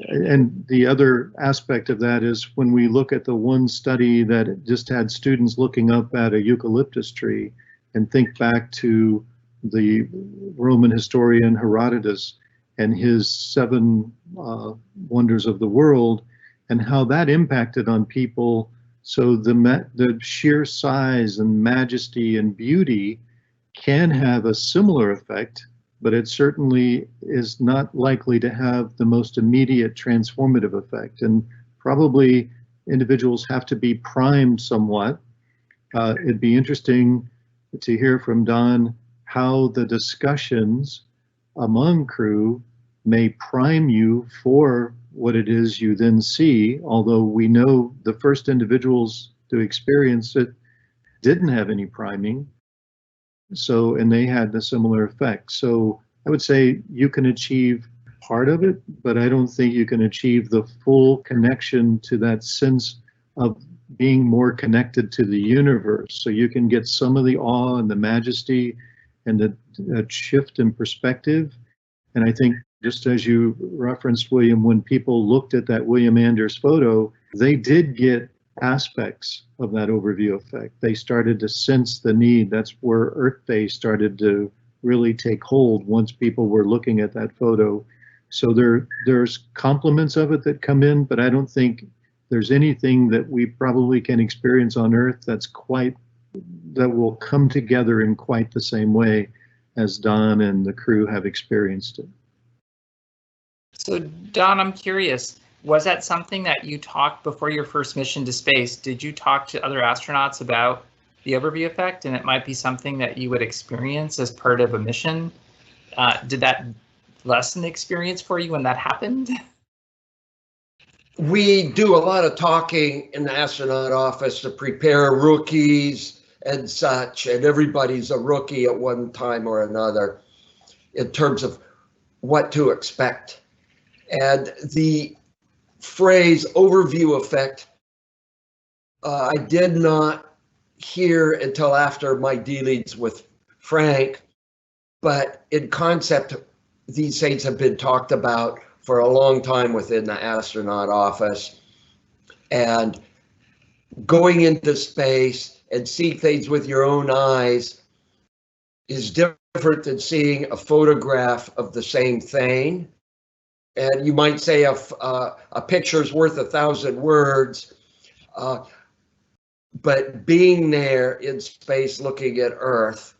And the other aspect of that is when we look at the one study that just had students looking up at a eucalyptus tree, and think back to the Roman historian Herodotus and his 7 wonders of the world, and how that impacted on people. So the sheer size and majesty and beauty can have a similar effect, but it certainly is not likely to have the most immediate transformative effect. And probably individuals have to be primed somewhat. It'd be interesting to hear from Don how the discussions among crew may prime you for what it is you then see, although we know the first individuals to experience it didn't have any priming, and they had the similar effect. So I would say you can achieve part of it, but I don't think you can achieve the full connection to that sense of being more connected to the universe. So you can get some of the awe and the majesty and the shift in perspective. And I think, just as you referenced, William, when people looked at that William Anders photo, they did get aspects of that overview effect. They started to sense the need. That's where Earth Day started to really take hold once people were looking at that photo. So there's complements of it that come in, but I don't think there's anything that we probably can experience on Earth that will come together in quite the same way as Don and the crew have experienced it. So Don, I'm curious, was that something that you talked before your first mission to space? Did you talk to other astronauts about the overview effect, and it might be something that you would experience as part of a mission? Did that lessen the experience for you when that happened? We do a lot of talking in the astronaut office to prepare rookies and such, and everybody's a rookie at one time or another in terms of what to expect. And the phrase overview effect, I did not hear until after my dealings with Frank, but in concept, these things have been talked about for a long time within the astronaut office. And going into space and seeing things with your own eyes is different than seeing a photograph of the same thing. And you might say a picture's worth 1,000 words, but being there in space looking at Earth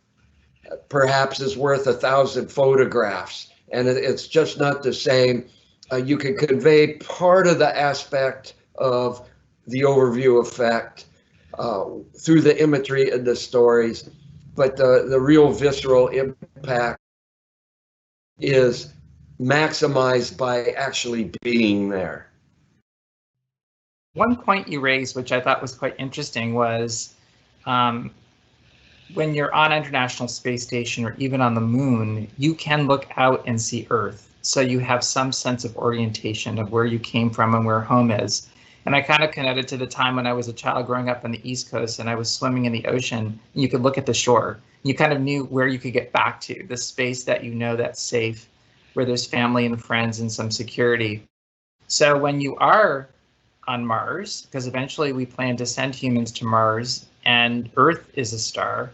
perhaps is worth 1,000 photographs. And it's just not the same. You can convey part of the aspect of the overview effect through the imagery and the stories, but the real visceral impact is maximized by actually being there. One point you raised, which I thought was quite interesting, was when you're on International Space Station or even on the moon, you can look out and see Earth. So you have some sense of orientation of where you came from and where home is. And I kind of connected to the time when I was a child growing up on the East Coast and I was swimming in the ocean, and you could look at the shore. You kind of knew where you could get back to, the space that you know that's safe, where there's family and friends and some security. So when you are on Mars, because eventually we plan to send humans to Mars, and Earth is a star.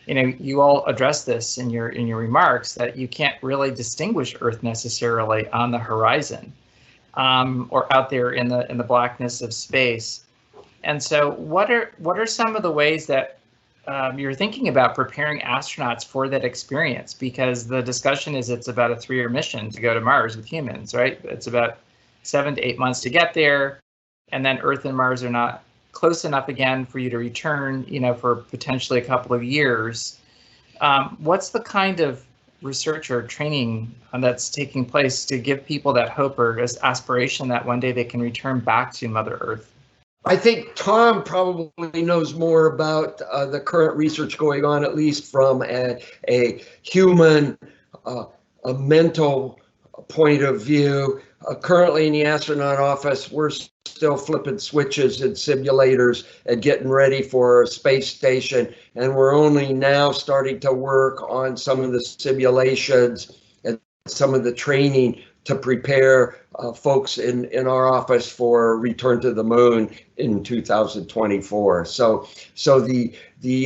You know, you all address this in your remarks that you can't really distinguish Earth necessarily on the horizon, or out there in the blackness of space. And so, what are some of the ways that you're thinking about preparing astronauts for that experience? Because the discussion is it's about a 3-year mission to go to Mars with humans, right? It's about 7 to 8 months to get there, and then Earth and Mars are not close enough again for you to return, you know, for potentially a couple of years. What's the kind of research or training that's taking place to give people that hope or aspiration that one day they can return back to Mother Earth? I think Tom probably knows more about the current research going on, at least from a human, a mental point of view. Currently in the astronaut office, we're still flipping switches in simulators and getting ready for a space station. And we're only now starting to work on some of the simulations and some of the training to prepare folks in our office for return to the moon in 2024. So the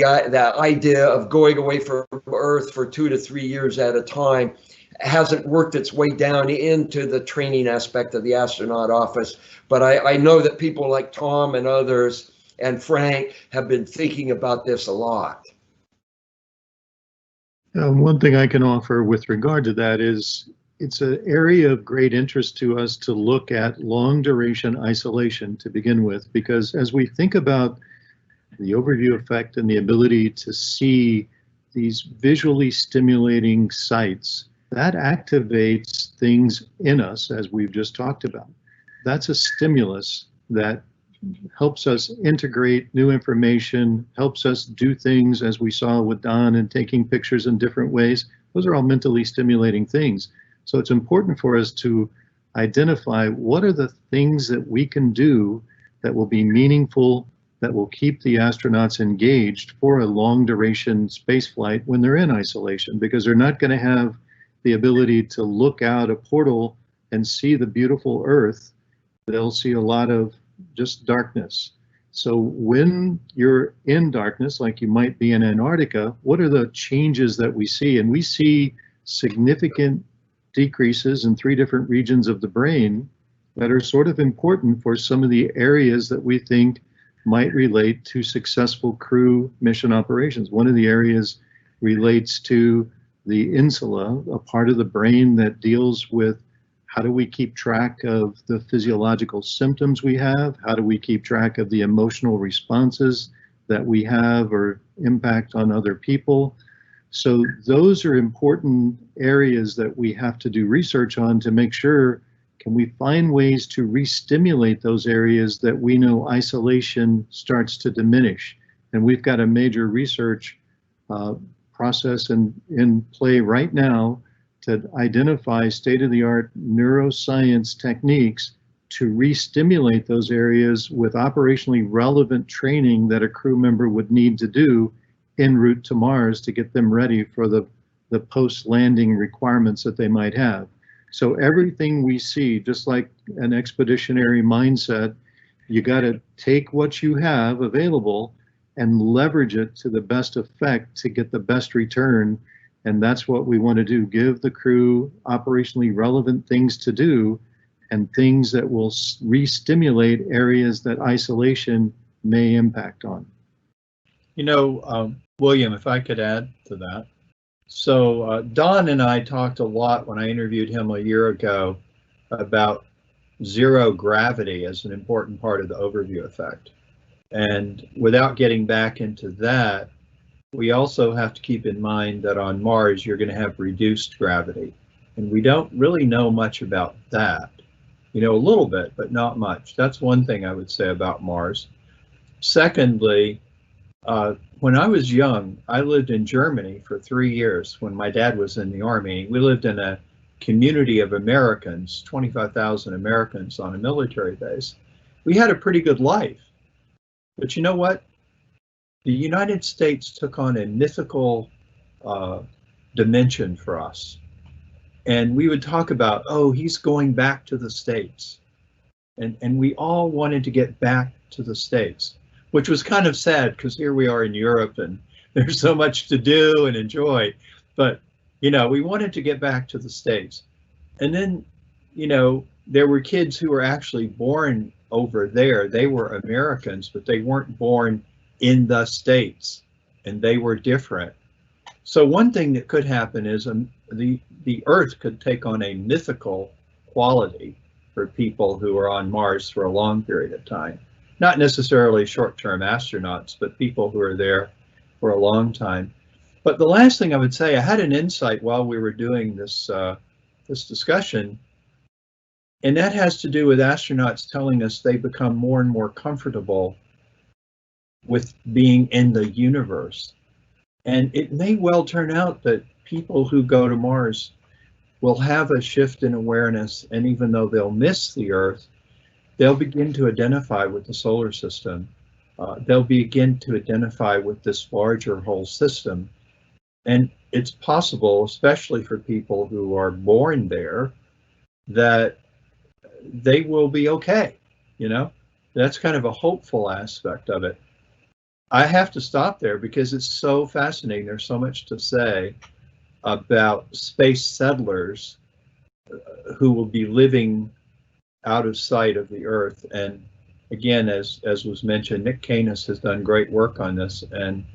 idea of going away from Earth for 2 to 3 years at a time hasn't worked its way down into the training aspect of the astronaut office. But I know that people like Tom and others and Frank have been thinking about this a lot. One thing I can offer with regard to that is it's an area of great interest to us to look at long duration isolation to begin with, because as we think about the overview effect and the ability to see these visually stimulating sights, that activates things in us, as we've just talked about. That's a stimulus that helps us integrate new information, helps us do things as we saw with Don and taking pictures in different ways. Those are all mentally stimulating things. So it's important for us to identify what are the things that we can do that will be meaningful, that will keep the astronauts engaged for a long duration space flight when they're in isolation, because they're not going to have the ability to look out a portal and see the beautiful Earth. They'll see a lot of just darkness. So when you're in darkness, like you might be in Antarctica, what are the changes that we see? And we see significant decreases in 3 different regions of the brain that are sort of important for some of the areas that we think might relate to successful crew mission operations. One of the areas relates to the insula, a part of the brain that deals with how do we keep track of the physiological symptoms we have? How do we keep track of the emotional responses that we have or impact on other people? So those are important areas that we have to do research on to make sure, can we find ways to re-stimulate those areas that we know isolation starts to diminish? And we've got a major research process in play right now to identify state-of-the-art neuroscience techniques to re-stimulate those areas with operationally relevant training that a crew member would need to do en route to Mars to get them ready for the post-landing requirements that they might have. So everything we see, just like an expeditionary mindset, you got to take what you have available and leverage it to the best effect to get the best return. And that's what we want to do, give the crew operationally relevant things to do and things that will re-stimulate areas that isolation may impact on. You know, William, if I could add to that. So Don and I talked a lot when I interviewed him a year ago about zero gravity as an important part of the overview effect. And without getting back into that, we also have to keep in mind that on Mars, you're going to have reduced gravity. And we don't really know much about that. You know, a little bit, but not much. That's one thing I would say about Mars. Secondly, when I was young, I lived in Germany for 3 years when my dad was in the Army. We lived in a community of Americans, 25,000 Americans on a military base. We had a pretty good life. But you know what? The United States took on a mythical dimension for us. And we would talk about, oh, he's going back to the States. And we all wanted to get back to the States. which was kind of sad because here we are in Europe and there's so much to do and enjoy. But, you know, we wanted to get back to the States. And then, you know, there were kids who were actually born over there. They were Americans, but they weren't born in the States, and they were different. So one thing that could happen is the Earth could take on a mythical quality for people who are on Mars for a long period of time. Not necessarily short-term astronauts, but people who are there for a long time. But the last thing I would say, I had an insight while we were doing this discussion, and that has to do with astronauts telling us they become more and more comfortable with being in the universe. And it may well turn out that people who go to Mars will have a shift in awareness, and even though they'll miss the Earth, they'll begin to identify with the solar system. They'll begin to identify with this larger whole system. And it's possible, especially for people who are born there, that they will be okay. You know, that's kind of a hopeful aspect of it. I have to stop there because it's so fascinating. There's so much to say about space settlers who will be living out of sight of the Earth. And again, as was mentioned, Nick Canis has done great work on this, and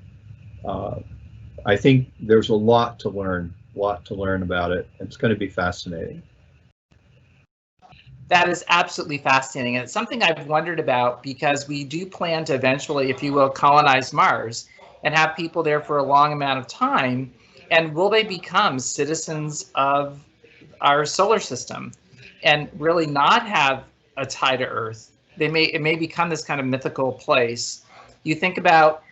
I think there's a lot to learn about it. It's going to be fascinating. That is absolutely fascinating. And it's something I've wondered about because we do plan to eventually, if you will, colonize Mars and have people there for a long amount of time. And will they become citizens of our solar system and really not have a tie to Earth? It may become this kind of mythical place. You think about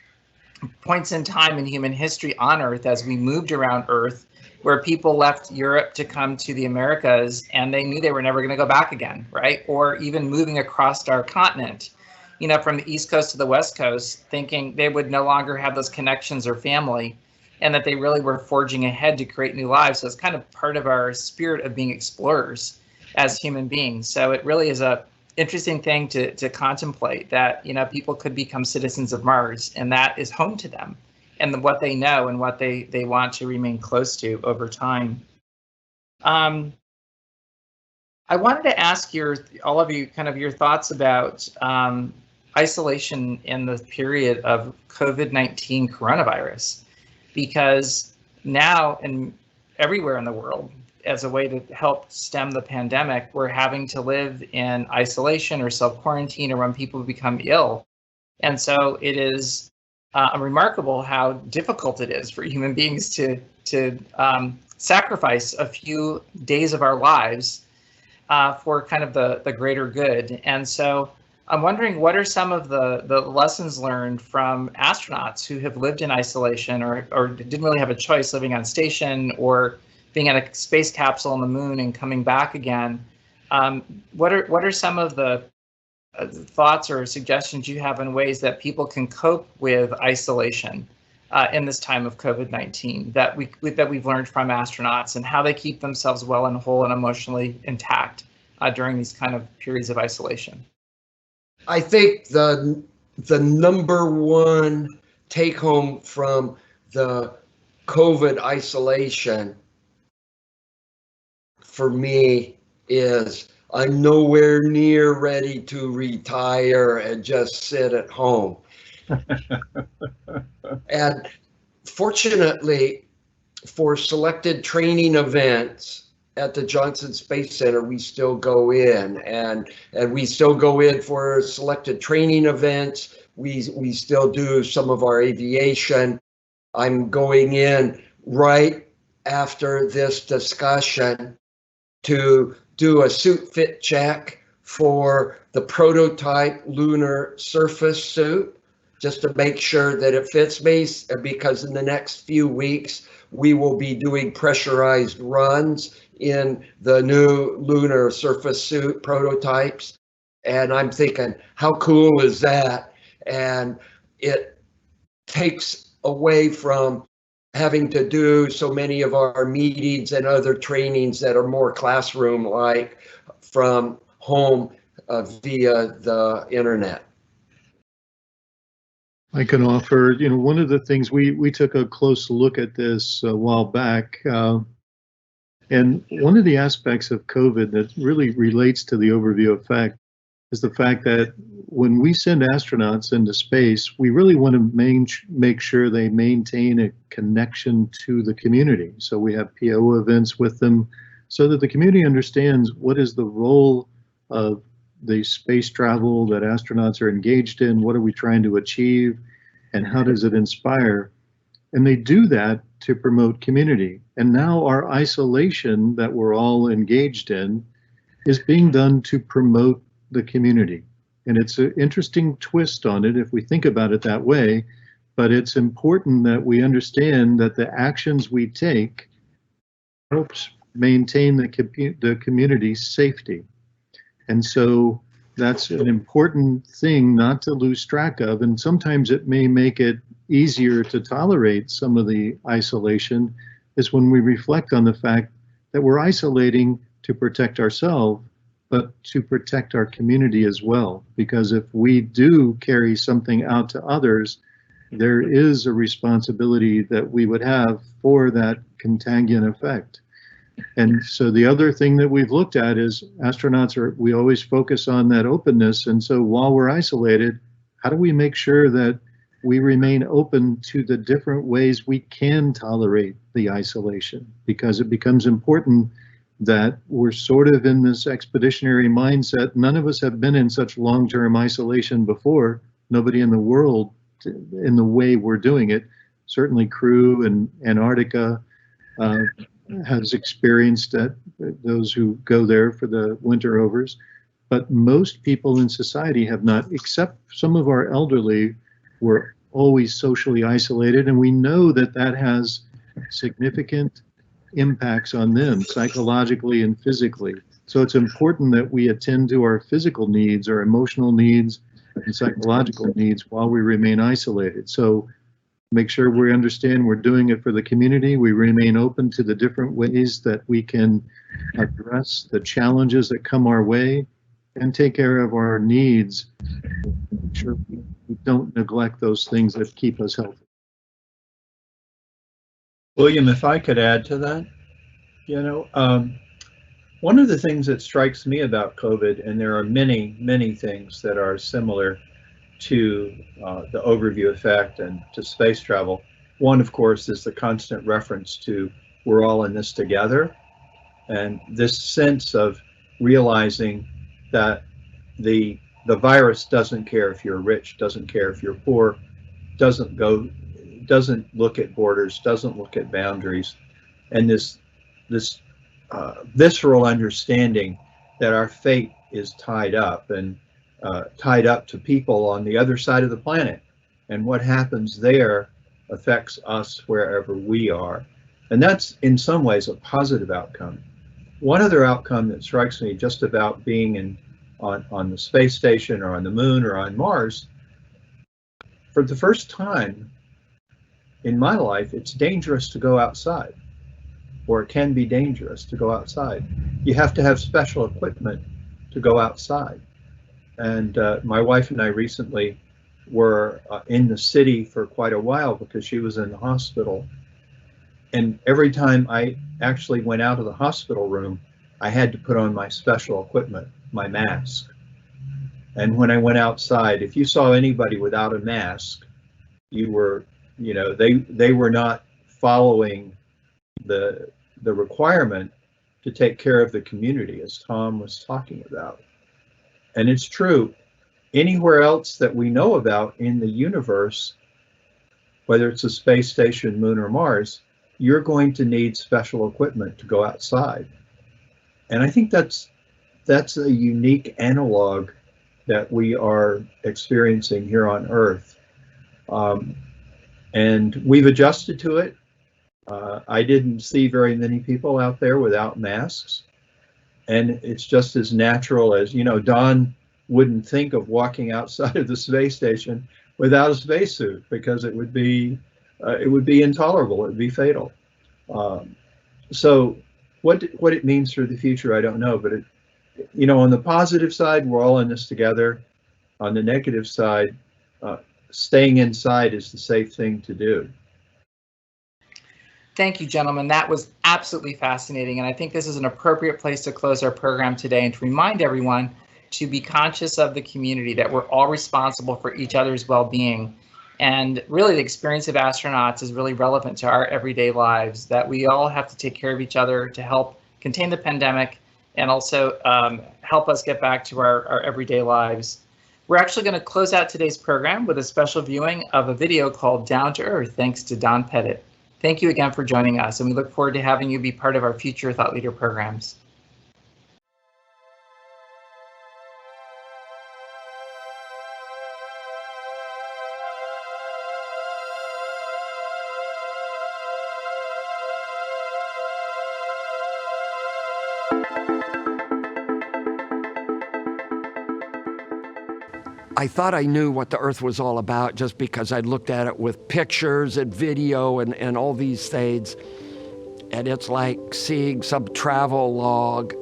points in time in human history on Earth as we moved around Earth, where people left Europe to come to the Americas and they knew they were never going to go back again, right? Or even moving across our continent, you know, from the East Coast to the West Coast, thinking they would no longer have those connections or family, and that they really were forging ahead to create new lives. So it's kind of part of our spirit of being explorers as human beings. So it really is a interesting thing to contemplate that, you know, people could become citizens of Mars, and that is home to them, and what they know and what they want to remain close to over time. I wanted to ask all of you kind of your thoughts about isolation in the period of COVID-19 coronavirus, because now everywhere in the world, as a way to help stem the pandemic, we're having to live in isolation or self-quarantine, or when people become ill. And so it is remarkable how difficult it is for human beings to sacrifice a few days of our lives for kind of the greater good. And so I'm wondering, what are some of the lessons learned from astronauts who have lived in isolation or didn't really have a choice, living on station or being in a space capsule on the moon and coming back again? What are some of the thoughts or suggestions you have in ways that people can cope with isolation in this time of COVID-19 that we've learned from astronauts, and how they keep themselves well and whole and emotionally intact during these kind of periods of isolation? I think the number one take home from the COVID isolation for me is I'm nowhere near ready to retire and just sit at home. And fortunately, for selected training events at the Johnson Space Center, we still go in, and we still go in for selected training events. We still do some of our aviation. I'm going in right after this discussion to do a suit fit check for the prototype lunar surface suit, just to make sure that it fits me, because in the next few weeks, we will be doing pressurized runs in the new lunar surface suit prototypes. And I'm thinking, how cool is that? And it takes away from having to do so many of our meetings and other trainings that are more classroom-like from home via the internet. I can offer, one of the things we took a close look at this a while back, and one of the aspects of COVID that really relates to the overview effect is the fact that when we send astronauts into space, we really want to make sure they maintain a connection to the community. So we have PO events with them so that the community understands what is the role of the space travel that astronauts are engaged in, what are we trying to achieve, and how does it inspire? And they do that to promote community. And now our isolation that we're all engaged in is being done to promote the community. And it's an interesting twist on it if we think about it that way, but it's important that we understand that the actions we take helps maintain the community's safety. And so that's an important thing not to lose track of. And sometimes it may make it easier to tolerate some of the isolation is when we reflect on the fact that we're isolating to protect ourselves, but to protect our community as well. Because if we do carry something out to others, there is a responsibility that we would have for that contagion effect. And so the other thing that we've looked at is we always focus on that openness. And so while we're isolated, how do we make sure that we remain open to the different ways we can tolerate the isolation? Because it becomes important that we're sort of in this expeditionary mindset. None of us have been in such long-term isolation before. Nobody in the world in the way we're doing it. Certainly crew in Antarctica has experienced that, those who go there for the winter overs, but most people in society have not, except some of our elderly were always socially isolated, and we know that that has significant impacts on them psychologically and physically. So it's important that we attend to our physical needs, our emotional needs, and psychological needs while we remain isolated. So make sure we understand we're doing it for the community. We remain open to the different ways that we can address the challenges that come our way and take care of our needs. Make sure we don't neglect those things that keep us healthy. William, if I could add to that, one of the things that strikes me about COVID, and there are many, many things that are similar to the overview effect and to space travel. One, of course, is the constant reference to we're all in this together, and this sense of realizing that the virus doesn't care if you're rich, doesn't care if you're poor, doesn't look at borders, doesn't look at boundaries, and this visceral understanding that our fate is tied up and tied up to people on the other side of the planet, and what happens there affects us wherever we are. And that's in some ways a positive outcome. One other outcome that strikes me just about being on the space station or on the moon or on Mars, for the first time in my life, it's dangerous to go outside, or it can be dangerous to go outside. You have to have special equipment to go outside. And my wife and I recently were in the city for quite a while because she was in the hospital. And every time I actually went out of the hospital room, I had to put on my special equipment, my mask. And when I went outside, if you saw anybody without a mask, you were, they were not following the requirement to take care of the community, as Tom was talking about. And it's true, anywhere else that we know about in the universe, whether it's a space station, moon, or Mars, you're going to need special equipment to go outside. And I think that's a unique analog that we are experiencing here on Earth. And we've adjusted to it. I didn't see very many people out there without masks. And it's just as natural as, Don wouldn't think of walking outside of the space station without a spacesuit because it would be intolerable. It would be fatal. So what it means for the future, I don't know. But on the positive side, we're all in this together. On the negative side, staying inside is the safe thing to do. Thank you, gentlemen. That was absolutely fascinating. And I think this is an appropriate place to close our program today and to remind everyone to be conscious of the community, that we're all responsible for each other's well-being. And really, the experience of astronauts is really relevant to our everyday lives, that we all have to take care of each other to help contain the pandemic and also help us get back to our everyday lives. We're actually going to close out today's program with a special viewing of a video called Down to Earth, thanks to Don Pettit. Thank you again for joining us, and we look forward to having you be part of our future Thought Leader programs. I thought I knew what the Earth was all about just because I'd looked at it with pictures and video and all these things. And it's like seeing some travel log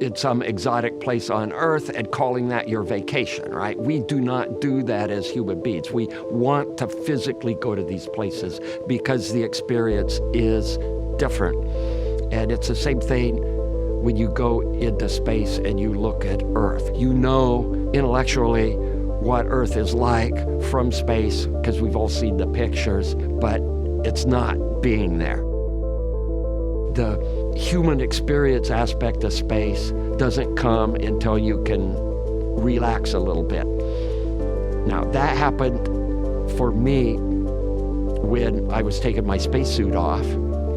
in some exotic place on Earth and calling that your vacation, right? We do not do that as human beings. We want to physically go to these places because the experience is different. And it's the same thing when you go into space and you look at Earth. You know intellectually what Earth is like from space because we've all seen the pictures, but it's not being there. The human experience aspect of space doesn't come until you can relax a little bit. Now, that happened for me when I was taking my spacesuit off,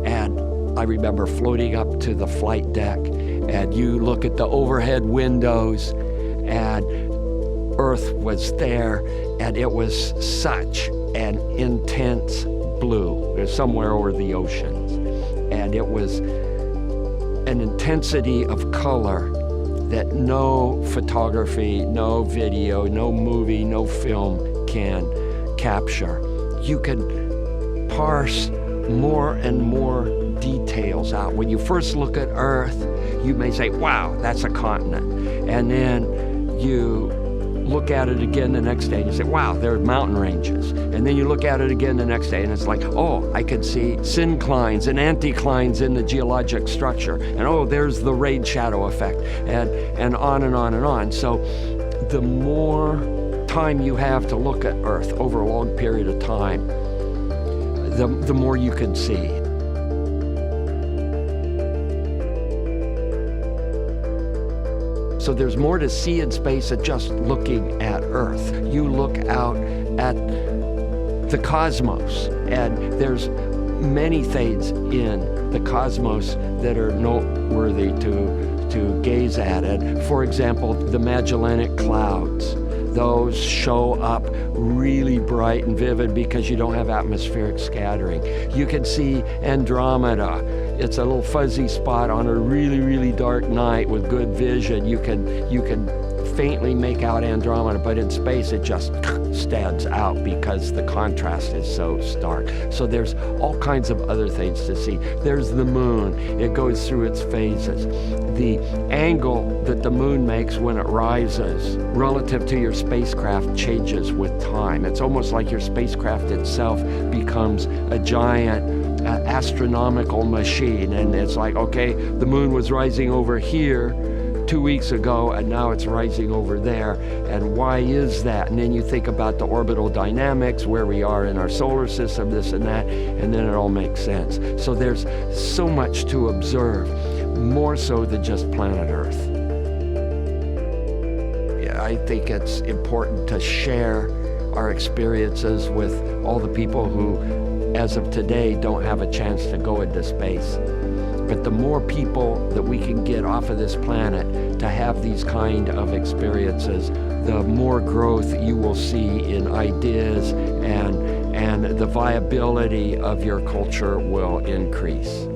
and I remember floating up to the flight deck, and you look at the overhead windows, and Earth was there, and it was such an intense blue. It was somewhere over the oceans. And it was an intensity of color that no photography, no video, no movie, no film can capture. You can parse more and more details out. When you first look at Earth, you may say, wow, that's a continent. And then you look at it again the next day and you say, wow, there are mountain ranges. And then you look at it again the next day and it's like, oh, I can see synclines and anticlines in the geologic structure. And oh, there's the rain shadow effect, and on and on and on. So the more time you have to look at Earth over a long period of time, the more you can see. So there's more to see in space than just looking at Earth. You look out at the cosmos, and there's many things in the cosmos that are noteworthy to gaze at. And for example, the Magellanic Clouds. Those show up really bright and vivid because you don't have atmospheric scattering. You can see Andromeda. It's a little fuzzy spot on a really, really dark night with good vision. You can faintly make out Andromeda, but in space it just stands out because the contrast is so stark. So there's all kinds of other things to see. There's the moon. It goes through its phases. The angle that the moon makes when it rises relative to your spacecraft changes with time. It's almost like your spacecraft itself becomes a giant astronomical machine, and it's like, okay, the moon was rising over here 2 weeks ago and now it's rising over there, and why is that? And then you think about the orbital dynamics, where we are in our solar system, this and that, and then it all makes sense. So there's so much to observe, more so than just planet Earth. Yeah, I think it's important to share our experiences with all the people who, as of today, don't have a chance to go into space. But the more people that we can get off of this planet to have these kind of experiences, the more growth you will see in ideas, and the viability of your culture will increase.